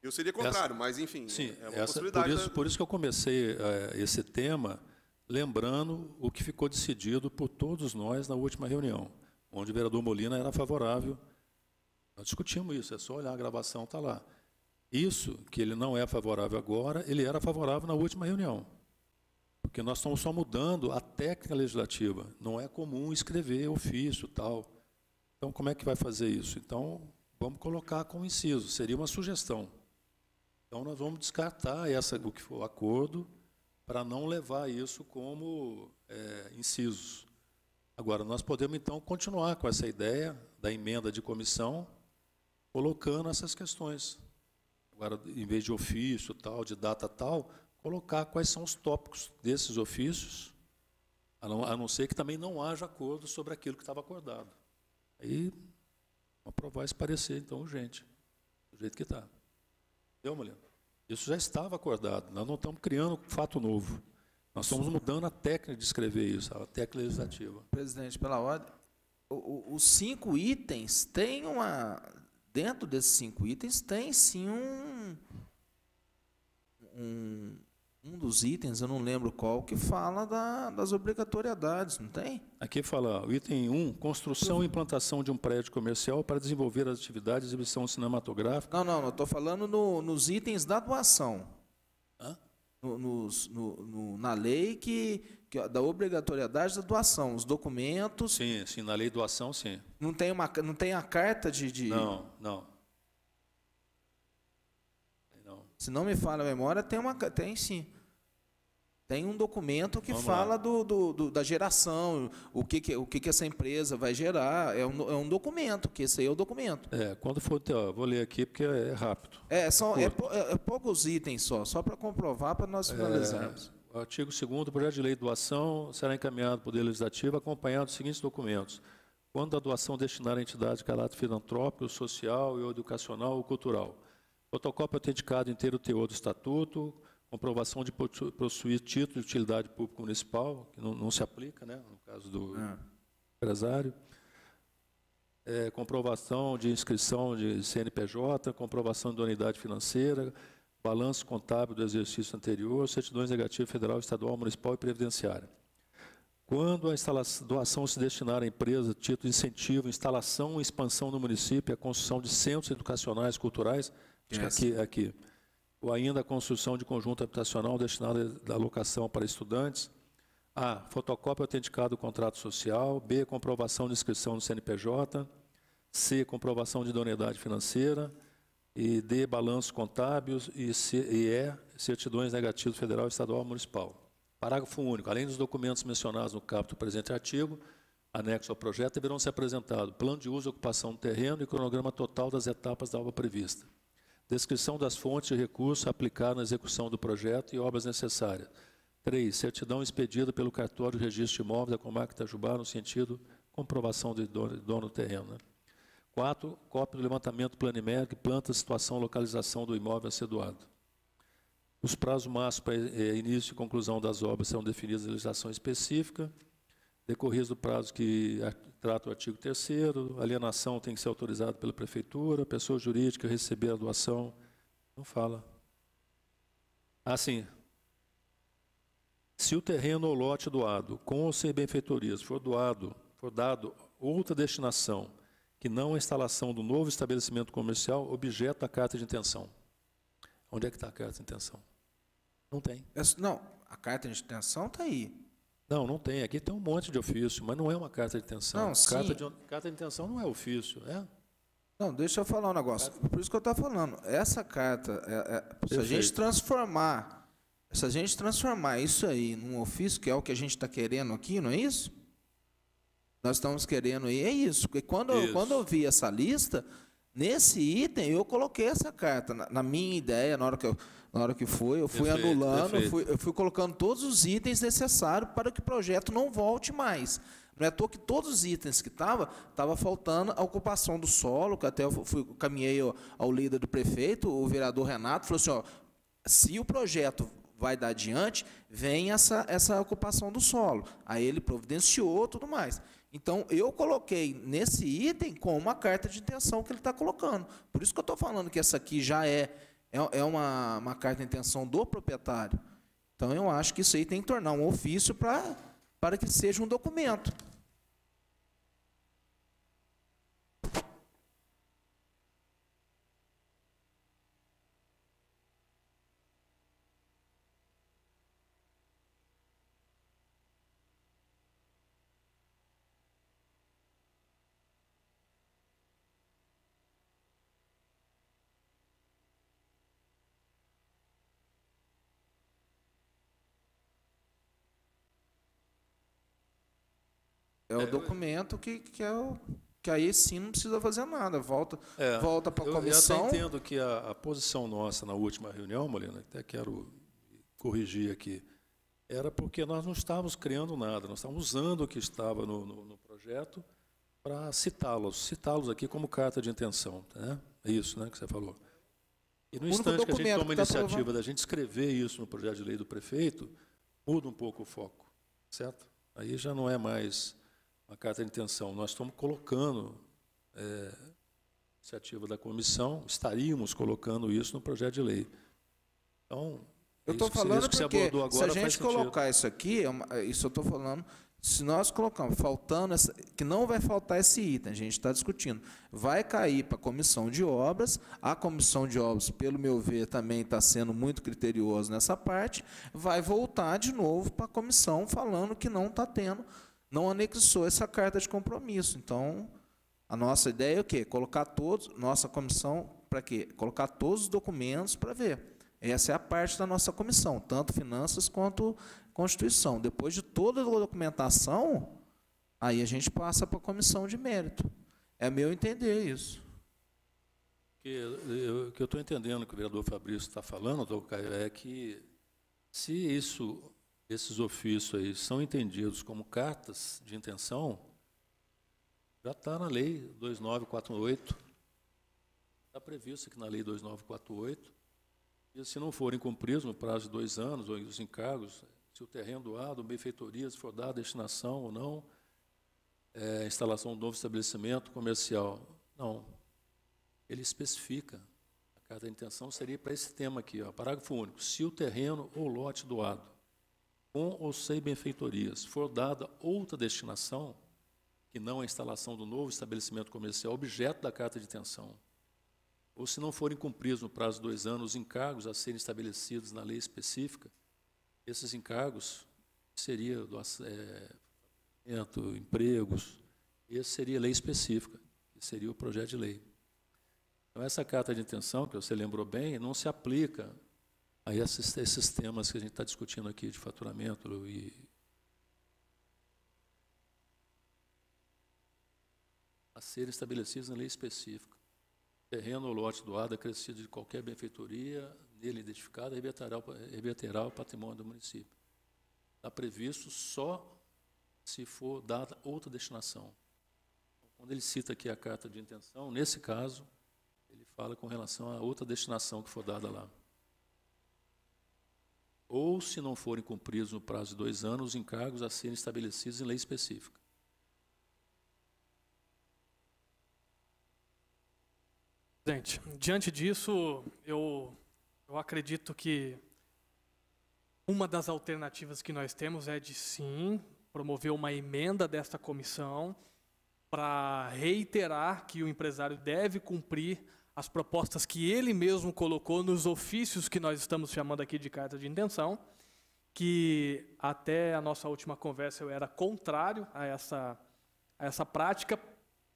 Eu seria contrário, mas, enfim, sim, é uma possibilidade. Por isso que eu comecei esse tema lembrando o que ficou decidido por todos nós na última reunião, onde o vereador Molina era favorável. Nós discutimos isso, é só olhar a gravação, está lá. Isso, que ele não é favorável agora, ele era favorável na última reunião. Porque nós estamos só mudando a técnica legislativa. Não é comum escrever ofício, tal. Então, como é que vai fazer isso? Então, vamos colocar como inciso, seria uma sugestão. Então, nós vamos descartar o que for acordo para não levar isso como incisos. Agora, nós podemos, então, continuar com essa ideia da emenda de comissão, colocando essas questões. Agora, em vez de ofício, tal, de data tal, colocar quais são os tópicos desses ofícios, a não ser que também não haja acordo sobre aquilo que estava acordado. Aí, aprovar esse parecer, então, urgente, do jeito que está. Entendeu, Molina? Isso já estava acordado, nós não estamos criando fato novo. Nós estamos mudando a técnica de escrever isso, a técnica legislativa. Presidente, pela ordem, os 5 itens têm uma... Dentro desses 5 itens tem, sim, um dos itens, eu não lembro qual, que fala das obrigatoriedades, não tem? Aqui fala, o item 1, construção e implantação de um prédio comercial para desenvolver as atividades de exibição cinematográfica. Não, eu estou falando nos itens da doação. Hã? Na lei da obrigatoriedade da doação, os documentos... Sim, na lei de doação, sim. Não tem a carta de... Não. Se não me falha a memória, tem sim. Tem um documento que fala da geração, o que essa empresa vai gerar. É um documento, que esse aí é o documento. Quando for... vou ler aqui, porque é rápido. É poucos itens só para comprovar, para nós finalizarmos. O artigo 2º, o projeto de lei de doação será encaminhado ao Poder Legislativo acompanhado dos seguintes documentos. Quando a doação destinar a entidade de caráter filantrópico, social, educacional ou cultural. Protocolo autenticado inteiro teor do Estatuto, comprovação de possuir título de utilidade pública municipal, que não se aplica, né, no caso do empresário. Comprovação de inscrição de CNPJ, comprovação de idoneidade financeira, balanço contábil do exercício anterior, certidões negativas federal, estadual, municipal e previdenciária. Quando a doação se destinar à empresa, título de incentivo, instalação e expansão no município, a construção de centros educacionais culturais, aqui, ou ainda a construção de conjunto habitacional destinado à alocação para estudantes. A. Fotocópia autenticada do contrato social. B. Comprovação de inscrição no CNPJ. C. Comprovação de idoneidade financeira. E D. Balanços contábeis. E E. Certidões negativas federal, estadual e municipal. Parágrafo único. Além dos documentos mencionados no caput do presente artigo, anexo ao projeto, deverão ser apresentados plano de uso e ocupação do terreno e cronograma total das etapas da obra prevista. Descrição das fontes de recursos a aplicar na execução do projeto e obras necessárias. 3. Certidão expedida pelo cartório de registro de imóveis da comarca de Itajubá, no sentido comprovação de dono do terreno. Né? 4. Cópia do levantamento planimétrico e planta, situação, localização do imóvel a ser doado. Os prazos máximos para início e conclusão das obras serão definidos em legislação específica. Decorrido do prazo que trata o artigo 3º, alienação tem que ser autorizada pela prefeitura, pessoa jurídica receber a doação, não fala. Sim. Se o terreno ou lote doado, com ou sem benfeitorias, for dado outra destinação, que não a instalação do novo estabelecimento comercial, objeto da carta de intenção. Onde é que está a carta de intenção? Não tem. Não, a carta de intenção está aí. Não tem. Aqui tem um monte de ofício, mas não é uma carta de intenção. Não, carta de intenção não é ofício, é? Não, deixa eu falar um negócio. Por isso que eu estou falando. Essa carta, se a gente transformar isso aí num ofício, que é o que a gente está querendo aqui, não é isso? Nós estamos querendo aí, é isso. Porque quando eu vi essa lista, nesse item eu coloquei essa carta. Na minha ideia, na hora que eu fui anulando, eu fui colocando todos os itens necessários para que o projeto não volte mais. Não é à toa que todos os itens que estava faltando a ocupação do solo, que até eu caminhei ao líder do prefeito, o vereador Renato, falou assim, ó, se o projeto vai dar adiante, vem essa ocupação do solo. Aí ele providenciou tudo mais. Então, eu coloquei nesse item com uma carta de intenção que ele está colocando. Por isso que eu estou falando que essa aqui já é uma carta de intenção do proprietário. Então, eu acho que isso aí tem que tornar um ofício para que seja um documento. É o documento que aí sim não precisa fazer nada, volta para a comissão. Eu até entendo que a posição nossa na última reunião, Molina, até quero corrigir aqui, era porque nós não estávamos criando nada, nós estávamos usando o que estava no projeto para citá-los aqui como carta de intenção. Né? É isso, né, que você falou. E no instante que a gente toma a iniciativa da gente escrever isso no projeto de lei do prefeito, muda um pouco o foco, certo? Aí já não é mais uma carta de intenção. Nós estamos colocando iniciativa da comissão, estaríamos colocando isso no projeto de lei. Então, eu estou falando porque se a gente colocar isso aqui, isso eu estou falando, se nós colocarmos, faltando, que não vai faltar esse item, a gente está discutindo, vai cair para a comissão de obras, a comissão de obras, pelo meu ver, também está sendo muito criterioso nessa parte, vai voltar de novo para a comissão falando que não está tendo, não anexou essa carta de compromisso. Então, a nossa ideia é o quê? Colocar todos, nossa comissão, para quê? Colocar todos os documentos para ver. Essa é a parte da nossa comissão, tanto finanças quanto Constituição. Depois de toda a documentação, aí a gente passa para a comissão de mérito. É meu entender isso. O que eu estou entendendo que o vereador Fabrício está falando, doutor Caio, é que se esses ofícios aí são entendidos como cartas de intenção, já está na lei 2948, está previsto aqui na lei 2948, e se não forem cumpridos no prazo de 2 anos, ou os encargos, se o terreno doado, benfeitorias, for dado a destinação ou não, instalação de um novo estabelecimento comercial. Não, ele especifica, a carta de intenção seria para esse tema aqui, ó, parágrafo único, se o terreno ou lote doado, com ou sem benfeitorias, for dada outra destinação, que não a instalação do novo estabelecimento comercial, objeto da carta de intenção, ou se não forem cumpridos no prazo de 2 anos os encargos a serem estabelecidos na lei específica, esses encargos seriam empregos, esse seria lei específica, que seria o projeto de lei. Então, essa carta de intenção, que você lembrou bem, não se aplica a esses temas que a gente está discutindo aqui, de faturamento a serem estabelecidos na lei específica. Terreno ou lote doado acrescido de qualquer benfeitoria, nele identificada, reverterá o patrimônio do município. Está previsto só se for dada outra destinação. Quando ele cita aqui a carta de intenção, nesse caso, ele fala com relação a outra destinação que for dada lá. Ou, se não forem cumpridos no prazo de 2 anos, os encargos a serem estabelecidos em lei específica. Presidente, diante disso, eu acredito que uma das alternativas que nós temos é de, sim, promover uma emenda desta comissão para reiterar que o empresário deve cumprir as propostas que ele mesmo colocou nos ofícios que nós estamos chamando aqui de carta de intenção, que até a nossa última conversa eu era contrário a essa prática,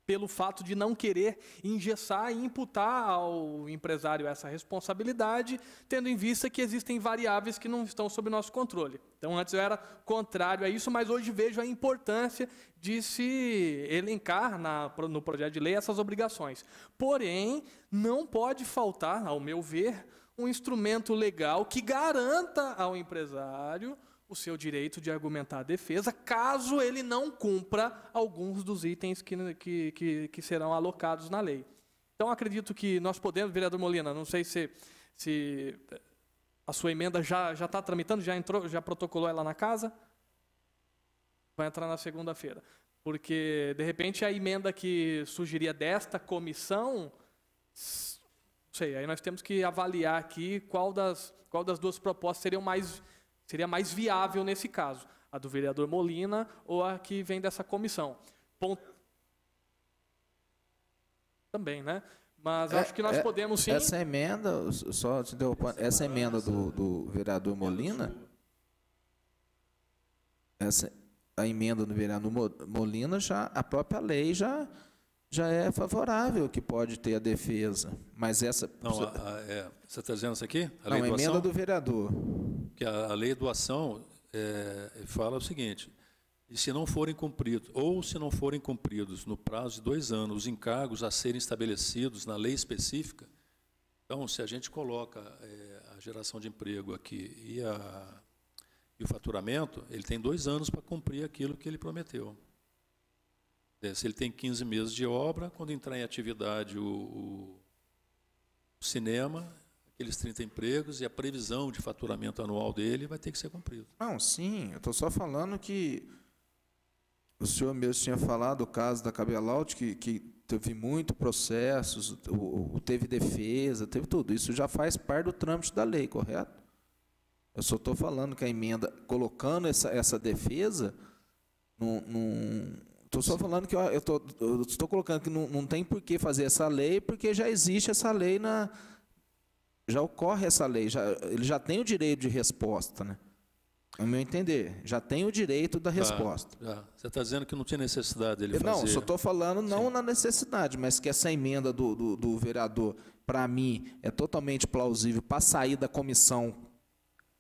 pelo fato de não querer engessar e imputar ao empresário essa responsabilidade, tendo em vista que existem variáveis que não estão sob nosso controle. Então, antes eu era contrário a isso, mas hoje vejo a importância de se elencar no projeto de lei essas obrigações. Porém, não pode faltar, ao meu ver, um instrumento legal que garanta ao empresário o seu direito de argumentar a defesa, caso ele não cumpra alguns dos itens que serão alocados na lei. Então, acredito que nós podemos, vereador Molina, não sei se a sua emenda já está tramitando, já protocolou ela na casa? Vai entrar na segunda-feira. Porque, de repente, a emenda que surgiria desta comissão, não sei, aí nós temos que avaliar aqui qual das duas propostas seria mais viável nesse caso, a do vereador Molina ou a que vem dessa comissão. Também, né? Mas acho que nós podemos sim... Essa emenda, essa emenda do vereador Molina, a emenda do vereador Molina, a própria lei já é favorável que pode ter a defesa. Mas essa... Não, você está dizendo isso aqui? A emenda do vereador. Que a lei do ação fala o seguinte: e se não forem cumpridos, ou se não forem cumpridos no prazo de 2 anos, os encargos a serem estabelecidos na lei específica, então, se a gente coloca a geração de emprego aqui e o faturamento, ele tem 2 anos para cumprir aquilo que ele prometeu. Se ele tem 15 meses de obra, quando entrar em atividade o cinema, aqueles 30 empregos e a previsão de faturamento anual dele vai ter que ser cumprido. Não, sim, eu estou só falando que o senhor mesmo tinha falado do caso da Cabelaut, que teve muito processos, teve defesa, teve tudo. Isso já faz parte do trâmite da lei, correto? Eu só estou falando que a emenda, colocando essa defesa, estou só falando que eu estou colocando que não tem por que fazer essa lei, porque já existe essa lei, já ocorre essa lei, ele já tem o direito de resposta, né? No meu entender, já tem o direito da resposta. Você está dizendo que não tinha necessidade dele fazer... Não, só estou falando não na necessidade, mas que essa emenda do vereador, para mim, é totalmente plausível para sair da comissão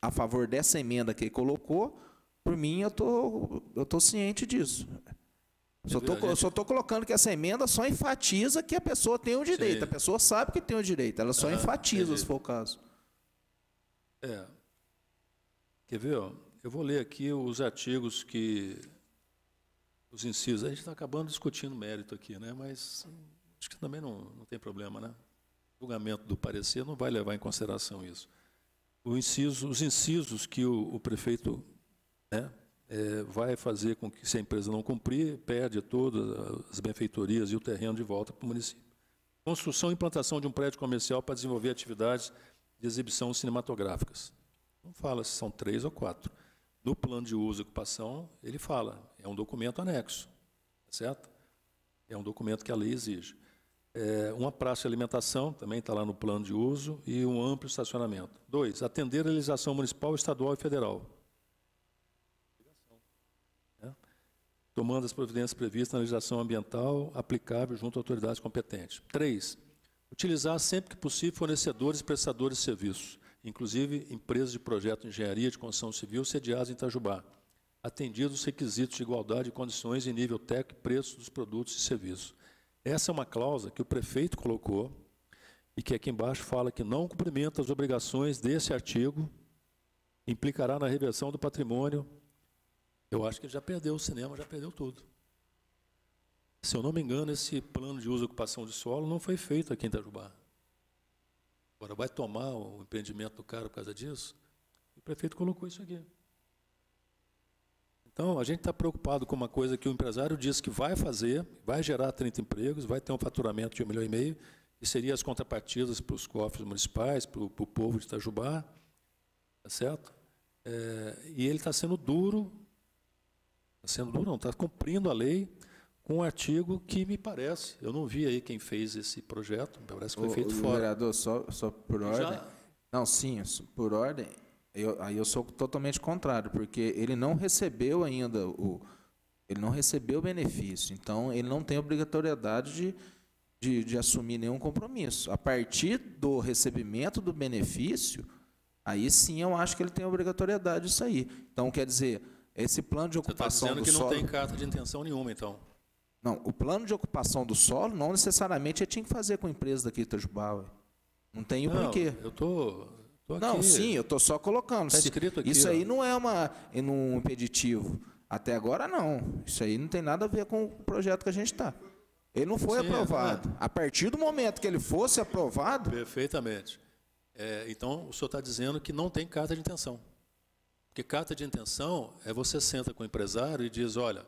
a favor dessa emenda que ele colocou. Por mim, eu tô ciente disso. Só estou colocando que essa emenda só enfatiza que a pessoa tem o direito. Sim. A pessoa sabe que tem o direito, ela só enfatiza, se for o caso. Quer ver? Eu vou ler aqui os artigos os incisos. A gente está acabando discutindo mérito aqui, né? Mas acho que também não tem problema, né? O julgamento do parecer não vai levar em consideração isso. Os incisos que o prefeito, né, vai fazer com que, se a empresa não cumprir, perde todas as benfeitorias e o terreno de volta para o município. Construção e implantação de um prédio comercial para desenvolver atividades de exibição cinematográficas. Não fala se são 3 ou 4. No plano de uso e ocupação, ele fala, é um documento anexo, certo? É um documento que a lei exige. Uma praça de alimentação, também está lá no plano de uso, e um amplo estacionamento. 2, atender a legislação municipal, estadual e federal. Tomando as providências previstas na legislação ambiental aplicável junto à autoridade competente. 3, utilizar sempre que possível fornecedores e prestadores de serviços, inclusive empresas de projeto de engenharia de construção civil sediadas em Itajubá, atendidos os requisitos de igualdade de condições em nível técnico e preço dos produtos e serviços. Essa é uma cláusula que o prefeito colocou e que aqui embaixo fala que não cumprimenta as obrigações desse artigo, implicará na reversão do patrimônio. Eu acho que ele já perdeu o cinema, já perdeu tudo. Se eu não me engano, esse plano de uso e ocupação de solo não foi feito aqui em Itajubá. Agora, vai tomar o empreendimento do cara por causa disso? O prefeito colocou isso aqui. Então, a gente está preocupado com uma coisa que o empresário diz que vai fazer, vai gerar 30 empregos, vai ter um faturamento de 1,5 milhão, que seriam as contrapartidas para os cofres municipais, para o povo de Itajubá, tá certo? E ele está sendo duro, está cumprindo a lei com um artigo que me parece, eu não vi aí quem fez esse projeto, me parece que foi feito fora. Vereador, só por ordem. Não, sim, por ordem. Aí eu sou totalmente contrário, porque ele não recebeu ainda ele não recebeu o benefício, então ele não tem obrigatoriedade de assumir nenhum compromisso. A partir do recebimento do benefício, aí sim eu acho que ele tem obrigatoriedade disso aí. Então, quer dizer, esse plano de ocupação do solo... Você está dizendo que não tem carta de intenção nenhuma, então? Não, o plano de ocupação do solo não necessariamente ele tinha que fazer com a empresa daqui de Itajubá. Não tem o porquê. Eu estou Não, sim, eu estou só colocando. Está escrito aqui. Isso aí não é um impeditivo. Até agora, não. Isso aí não tem nada a ver com o projeto que a gente está. Ele não foi aprovado. A partir do momento que ele fosse aprovado... Perfeitamente. Então, o senhor está dizendo que não tem carta de intenção. Porque carta de intenção é você senta com o empresário e diz, olha,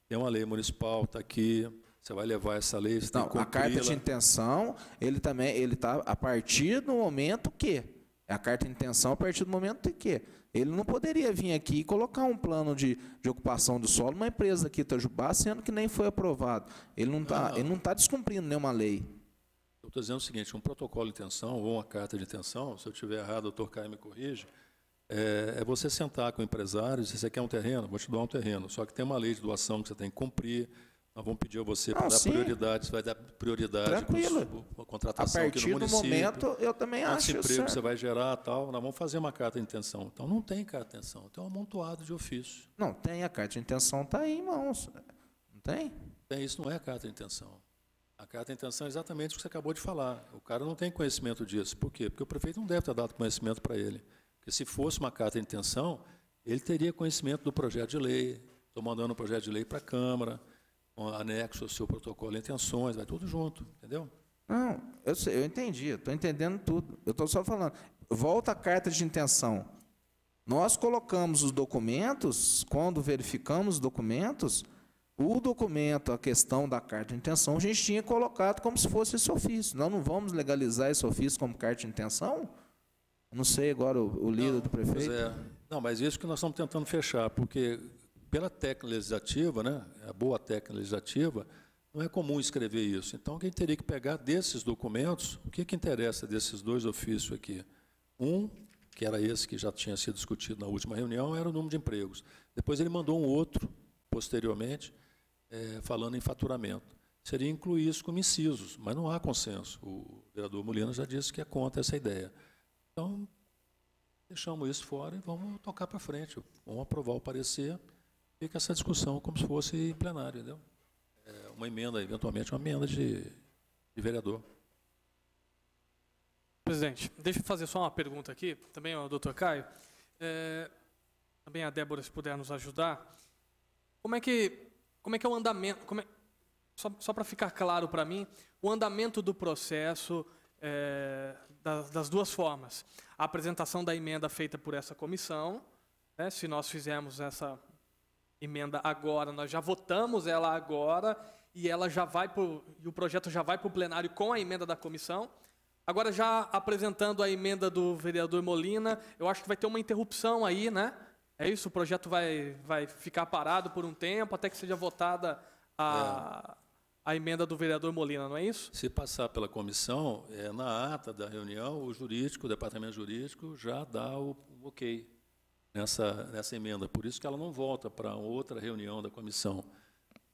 tem uma lei municipal, está aqui, você vai levar essa lei, você tem que cumpri-la. A carta de intenção, ele está a partir do momento que... A carta de intenção a partir do momento que... Ele não poderia vir aqui e colocar um plano de ocupação do solo numa empresa aqui, Itajubá, sendo que nem foi aprovado. Ele não está descumprindo nenhuma lei. Eu estou dizendo o seguinte, um protocolo de intenção ou uma carta de intenção, se eu estiver errado, o doutor Caio me corrige, é você sentar com o empresário e dizer, você quer um terreno? Vou te doar um terreno. Só que tem uma lei de doação que você tem que cumprir. Nós vamos pedir a você para dar prioridade, você vai dar prioridade para a contratação aqui no município. A partir do momento, eu também acho emprego certo. Você vai gerar tal, nós vamos fazer uma carta de intenção. Então, não tem carta de intenção, tem um amontoado de ofício. Não, tem, a carta de intenção está aí, irmãos. Não tem? Tem, isso não é carta de intenção. A carta de intenção é exatamente o que você acabou de falar. O cara não tem conhecimento disso. Por quê? Porque o prefeito não deve ter dado conhecimento para ele. Porque se fosse uma carta de intenção, ele teria conhecimento do projeto de lei. Estou mandando o projeto de lei para a Câmara, anexo ao seu protocolo de intenções, vai tudo junto, entendeu? Não, eu entendi, estou entendendo tudo. Eu estou só falando, volta a carta de intenção. Nós colocamos os documentos, quando verificamos os documentos, o documento, a questão da carta de intenção, a gente tinha colocado como se fosse esse ofício. Nós não vamos legalizar esse ofício como carta de intenção? Não sei agora o líder do prefeito. Não, mas isso que nós estamos tentando fechar, porque... Pela técnica legislativa, né, a boa técnica legislativa, não é comum escrever isso. Então, quem teria que pegar desses documentos, o que interessa desses dois ofícios aqui? Um, que era esse que já tinha sido discutido na última reunião, era o número de empregos. Depois ele mandou um outro, posteriormente, falando em faturamento. Seria incluir isso como incisos, mas não há consenso. O vereador Molina já disse que é contra essa ideia. Então, deixamos isso fora e vamos tocar para frente. Vamos aprovar o parecer. Fica essa discussão como se fosse plenário, entendeu? Uma emenda, eventualmente uma emenda de vereador. Presidente, deixa eu fazer só uma pergunta aqui, também ao doutor Caio. Também a Débora, se puder nos ajudar. Como é que é o andamento, só para ficar claro para mim, o andamento do processo das duas formas. A apresentação da emenda feita por essa comissão, né, se nós fizermos essa emenda agora, nós já votamos ela agora e ela já vai e o projeto já vai para o plenário com a emenda da comissão. Agora, já apresentando a emenda do vereador Molina, eu acho que vai ter uma interrupção aí, né? É isso? O projeto vai ficar parado por um tempo até que seja votada a emenda do vereador Molina, não é isso? Se passar pela comissão, na ata da reunião, o departamento jurídico já dá o ok nessa emenda. Por isso que ela não volta para outra reunião da comissão.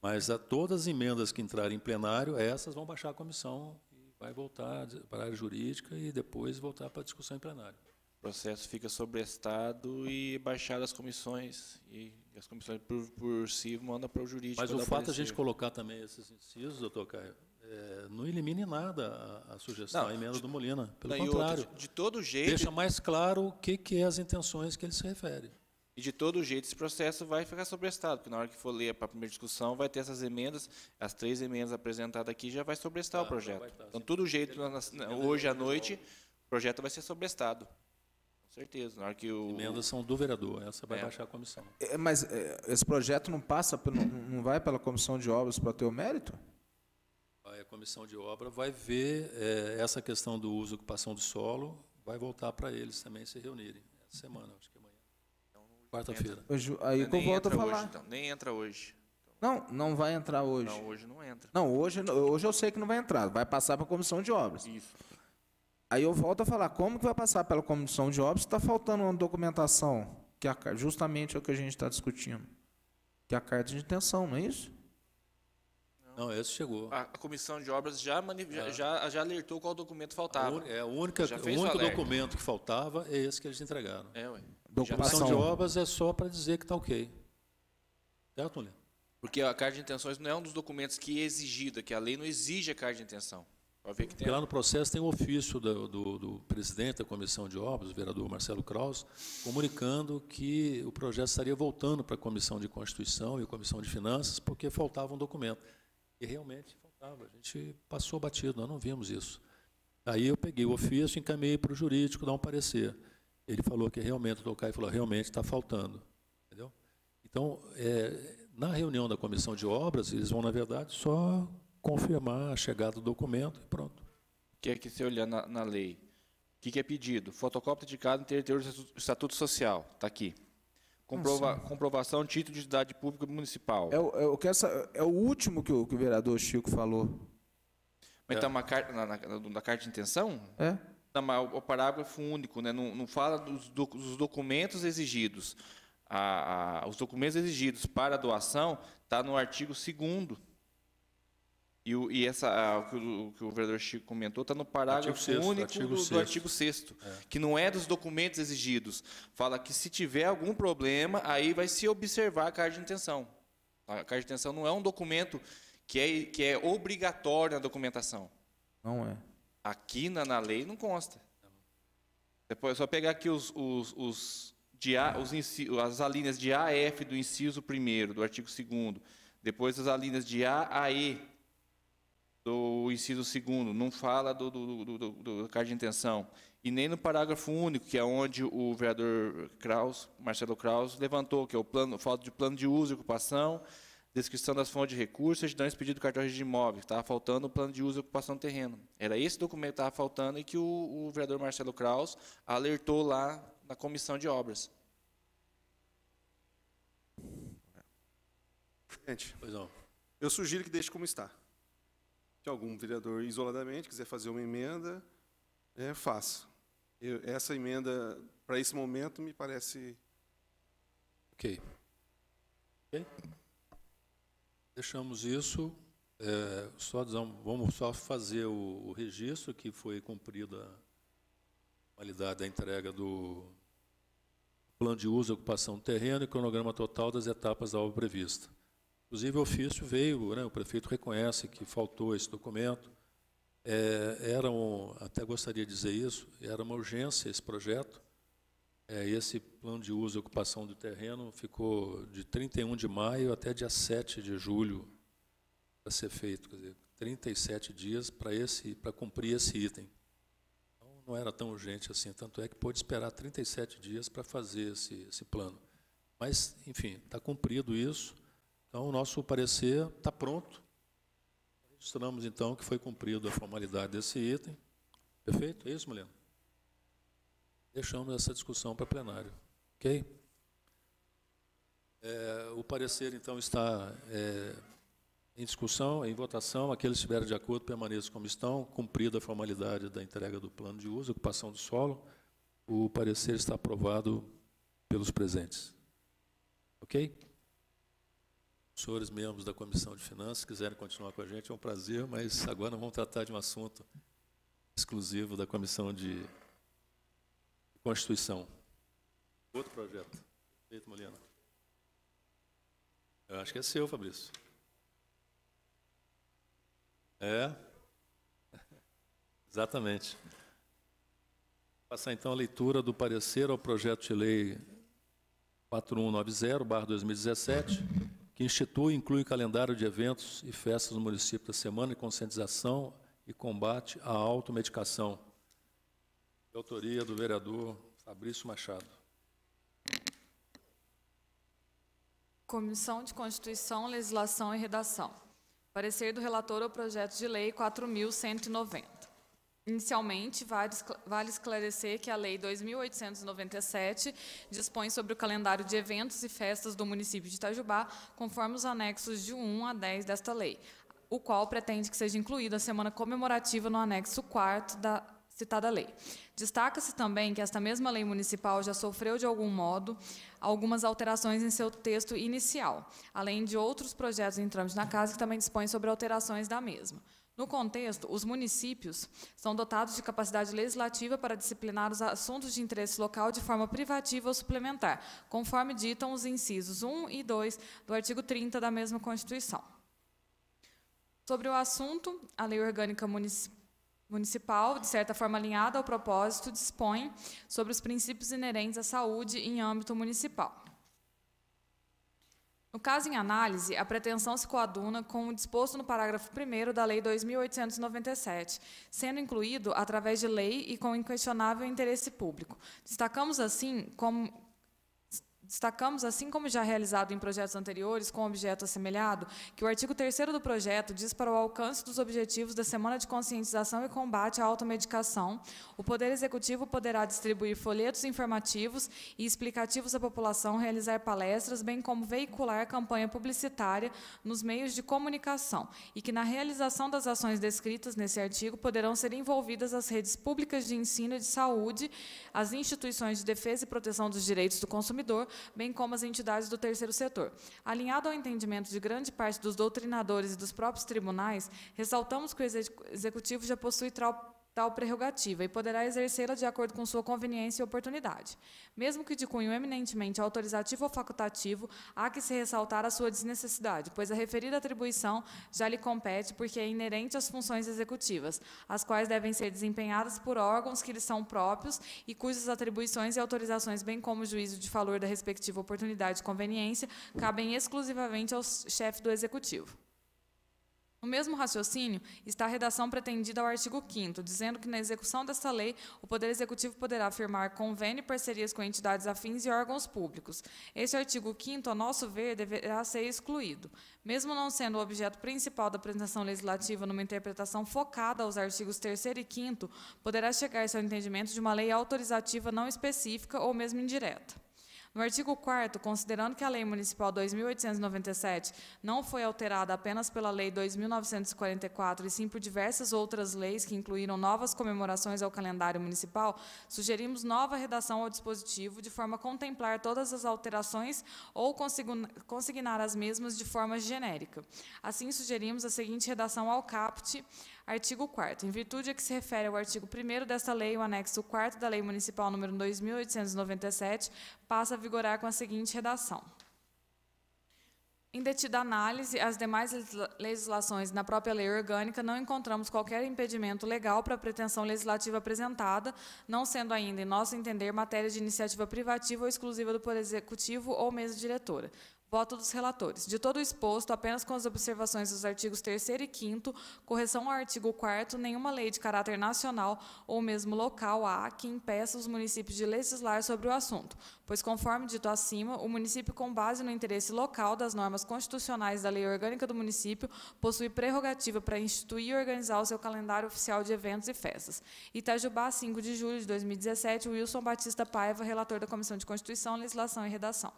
Mas todas as emendas que entrarem em plenário, essas vão baixar a comissão e vai voltar para a área jurídica e depois voltar para a discussão em plenário. O processo fica sobrestado e baixado as comissões, e as comissões por si mandam para o jurídico. Mas o fato de a gente colocar também esses incisos, doutor Caio, não elimine nada a sugestão, a emenda do Molina. Pelo contrário, de todo jeito, deixa mais claro o que é as intenções que ele se refere. E de todo jeito esse processo vai ficar sobrestado, porque na hora que for ler para a primeira discussão vai ter essas emendas, as 3 emendas apresentadas aqui já vai sobrestar o projeto. Então, todo jeito, hoje à noite, o projeto vai ser sobrestado. Com certeza. Na hora que emendas são do vereador, essa vai baixar a comissão. Mas esse projeto não passa, não vai pela comissão de obras para ter o mérito? A comissão de obra vai ver essa questão do uso e ocupação do solo, vai voltar para eles também se reunirem essa semana, acho que amanhã. Quarta-feira. Aí que eu volto a falar. Hoje, então. Nem entra hoje. Não vai entrar hoje. Não, hoje não entra. Não, hoje eu sei que não vai entrar, vai passar para a comissão de obras. Isso. Aí eu volto a falar, como que vai passar pela comissão de obras se está faltando uma documentação, que justamente é o que a gente está discutindo, que é a carta de intenção, não é isso? Não, esse chegou. A comissão de obras já alertou qual documento faltava. O único documento que faltava é esse que eles entregaram. A comissão de obras é só para dizer que está ok. Certo, Molina? Porque a carta de intenções não é um dos documentos que é exigida, que a lei não exige a carta de intenção. Porque lá no processo tem o ofício do presidente da Comissão de Obras, o vereador Marcelo Kraus, comunicando que o projeto estaria voltando para a Comissão de Constituição e a Comissão de Finanças, porque faltava um documento. E realmente faltava, a gente passou batido, nós não vimos isso. Aí eu peguei o ofício e encaminhei para o jurídico dar um parecer. Ele falou que realmente, o Tocai falou, realmente está faltando. Entendeu? Então, na reunião da Comissão de Obras, eles vão, na verdade, só confirmar a chegada do documento e pronto. Que é que você olhar na lei. O que é pedido? Fotocópia de cada interior do Estatuto Social. Está aqui. Comprovação de título de utilidade pública municipal. É o último que o vereador Chico falou. Mas está uma carta, na carta de intenção? É. O parágrafo único, né? Não fala dos documentos exigidos. Os documentos exigidos para a doação está no artigo 2º. E o que o vereador Chico comentou está no parágrafo único do artigo 6º, que não é dos documentos exigidos. Fala que se tiver algum problema, aí vai se observar a carta de intenção. A carta de intenção não é um documento que é obrigatório na documentação. Não é. Aqui na lei não consta. Depois é só pegar aqui as alíneas de A a F do inciso 1º, do artigo 2º. Depois as alíneas de A a E do inciso 2º, não fala do carta de intenção. E nem no parágrafo único, que é onde o vereador Marcelo Kraus levantou, que é falta de plano de uso e ocupação, descrição das fontes de recursos, certidão expedida do cartório de imóveis. Estava faltando o plano de uso e ocupação do terreno. Era esse documento que estava faltando e que o vereador Marcelo Kraus alertou lá na Comissão de Obras. Gente, Pois não. eu sugiro que deixe como está. Se algum vereador isoladamente quiser fazer uma emenda, faça. Essa emenda, para esse momento, me parece... Ok. Deixamos isso. Vamos só fazer o registro que foi cumprida a validade da entrega do plano de uso e ocupação do terreno e cronograma total das etapas da obra prevista. Inclusive, o ofício veio, né, o prefeito reconhece que faltou esse documento. Até gostaria de dizer isso, era uma urgência esse projeto. Esse plano de uso e ocupação do terreno ficou de 31 de maio até dia 7 de julho para ser feito, quer dizer, 37 dias para cumprir esse item. Então, não era tão urgente assim, tanto é que pôde esperar 37 dias para fazer esse plano. Mas, enfim, está cumprido isso. Então, o nosso parecer está pronto. Registramos, então, que foi cumprida a formalidade desse item. Perfeito? É isso, Milena? Deixamos essa discussão para plenário. Ok? O parecer, então, está em discussão, em votação. Aqueles que estiverem de acordo, permaneçam como estão. Cumprida a formalidade da entrega do plano de uso e ocupação do solo, o parecer está aprovado pelos presentes. Ok? Os senhores membros da Comissão de Finanças, se quiserem continuar com a gente, é um prazer, mas agora nós vamos tratar de um assunto exclusivo da Comissão de Constituição. Outro projeto. Feito, Molina. Eu acho que é seu, Fabrício. Exatamente. Vou passar então a leitura do parecer ao projeto de lei 4190/2017, que institui e inclui calendário de eventos e festas no município da Semana de Conscientização e Combate à Automedicação. De autoria do vereador Fabrício Machado. Comissão de Constituição, Legislação e Redação. Parecer do relator ao projeto de lei 4.190. Inicialmente, vale esclarecer que a Lei 2.897 dispõe sobre o calendário de eventos e festas do município de Itajubá, conforme os anexos de 1 a 10 desta lei, o qual pretende que seja incluída a semana comemorativa no anexo 4º da citada lei. Destaca-se também que esta mesma lei municipal já sofreu, de algum modo, algumas alterações em seu texto inicial, além de outros projetos em trâmite na Casa que também dispõem sobre alterações da mesma. No contexto, os municípios são dotados de capacidade legislativa para disciplinar os assuntos de interesse local de forma privativa ou suplementar, conforme ditam os incisos 1 e 2 do artigo 30 da mesma Constituição. Sobre o assunto, a Lei Orgânica Municipal municipal, de certa forma alinhada ao propósito, dispõe sobre os princípios inerentes à saúde em âmbito municipal. No caso em análise, a pretensão se coaduna com o disposto no parágrafo 1º da Lei 2.897, sendo incluído através de lei e com inquestionável interesse público. Destacamos assim como já realizado em projetos anteriores, com objeto assemelhado, que o artigo 3º do projeto diz para o alcance dos objetivos da Semana de Conscientização e Combate à Automedicação, o Poder Executivo poderá distribuir folhetos informativos e explicativos à população, realizar palestras, bem como veicular campanha publicitária nos meios de comunicação, e que na realização das ações descritas nesse artigo poderão ser envolvidas as redes públicas de ensino e de saúde, as instituições de defesa e proteção dos direitos do consumidor, bem como as entidades do terceiro setor. Alinhado ao entendimento de grande parte dos doutrinadores e dos próprios tribunais, ressaltamos que o Executivo já possui tal prerrogativa e poderá exercê-la de acordo com sua conveniência e oportunidade. Mesmo que de cunho eminentemente autorizativo ou facultativo, há que se ressaltar a sua desnecessidade, pois a referida atribuição já lhe compete porque é inerente às funções executivas, as quais devem ser desempenhadas por órgãos que lhes são próprios e cujas atribuições e autorizações, bem como o juízo de valor da respectiva oportunidade e conveniência, cabem exclusivamente ao chefe do Executivo. No mesmo raciocínio está a redação pretendida ao artigo 5º, dizendo que na execução desta lei, o Poder Executivo poderá firmar convênio e parcerias com entidades afins e órgãos públicos. Este artigo 5º, a nosso ver, deverá ser excluído. Mesmo não sendo o objeto principal da apresentação legislativa numa interpretação focada aos artigos 3º e 5º, poderá chegar-se ao entendimento de uma lei autorizativa não específica ou mesmo indireta. No artigo 4º, considerando que a Lei Municipal 2.897 não foi alterada apenas pela Lei 2.944, e sim por diversas outras leis que incluíram novas comemorações ao calendário municipal, sugerimos nova redação ao dispositivo, de forma a contemplar todas as alterações ou consignar as mesmas de forma genérica. Assim, sugerimos a seguinte redação ao caput, artigo 4º. Em virtude a que se refere ao artigo 1º desta lei, o anexo 4º da Lei Municipal número 2.897 passa a vigorar com a seguinte redação. Em detida análise, as demais legislações na própria lei orgânica, não encontramos qualquer impedimento legal para a pretensão legislativa apresentada, não sendo ainda, em nosso entender, matéria de iniciativa privativa ou exclusiva do Poder Executivo ou mesa diretora. Voto dos relatores. De todo o exposto, apenas com as observações dos artigos 3º e 5º, correção ao artigo 4º, nenhuma lei de caráter nacional ou mesmo local há que impeça os municípios de legislar sobre o assunto, pois, conforme dito acima, o município, com base no interesse local das normas constitucionais da lei orgânica do município, possui prerrogativa para instituir e organizar o seu calendário oficial de eventos e festas. Itajubá, 5 de julho de 2017, Wilson Batista Paiva, relator da Comissão de Constituição, Legislação e Redação.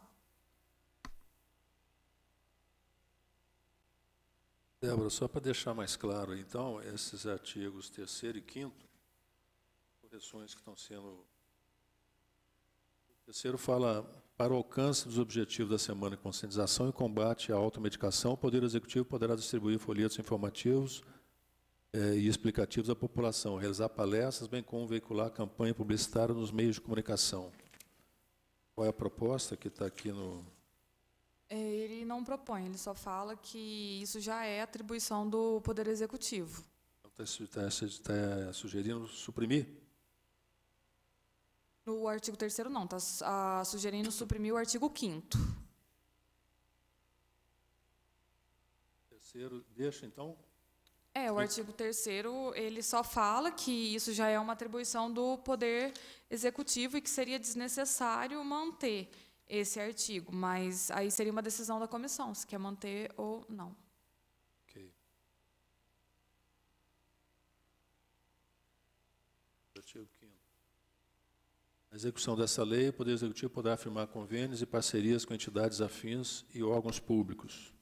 Débora, só para deixar mais claro, então, esses artigos 3º e 5º, correções que estão sendo... O 3º fala, para o alcance dos objetivos da Semana de Conscientização e Combate à Automedicação, o Poder Executivo poderá distribuir folhetos informativos e explicativos à população, realizar palestras, bem como veicular campanha publicitária nos meios de comunicação. Qual é a proposta que está aqui no... Ele não propõe, ele só fala que isso já é atribuição do Poder Executivo. Está sugerindo suprimir? No artigo 3º não, está sugerindo suprimir o artigo 5º. 3º, deixa então? O artigo 3º, ele só fala que isso já é uma atribuição do Poder Executivo e que seria desnecessário manter esse artigo, mas aí seria uma decisão da comissão, se quer manter ou não. Ok. Artigo 5º. Na execução dessa lei, o Poder Executivo poderá firmar convênios e parcerias com entidades afins e órgãos públicos.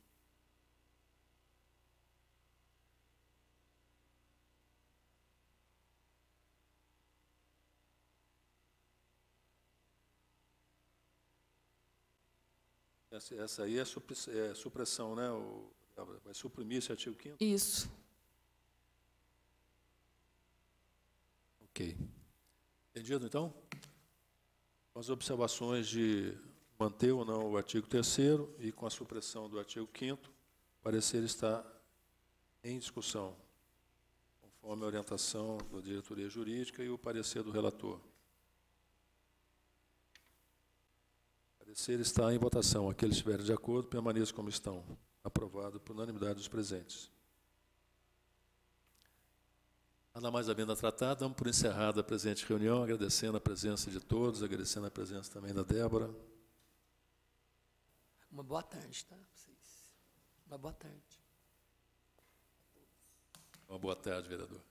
Essa aí é supressão, né? Vai suprimir esse artigo 5º? Isso. Ok. Entendido, então? Com as observações de manter ou não o artigo 3º e com a supressão do artigo 5º, o parecer está em discussão, conforme a orientação da diretoria jurídica e o parecer do relator. O parecer está em votação. Aqueles que estiverem de acordo, permaneçam como estão. Aprovado por unanimidade dos presentes. Nada mais havendo a tratar, damos por encerrada a presente reunião, agradecendo a presença de todos, agradecendo a presença também da Débora. Uma boa tarde, tá? Vocês. Uma boa tarde. Uma boa tarde, vereador.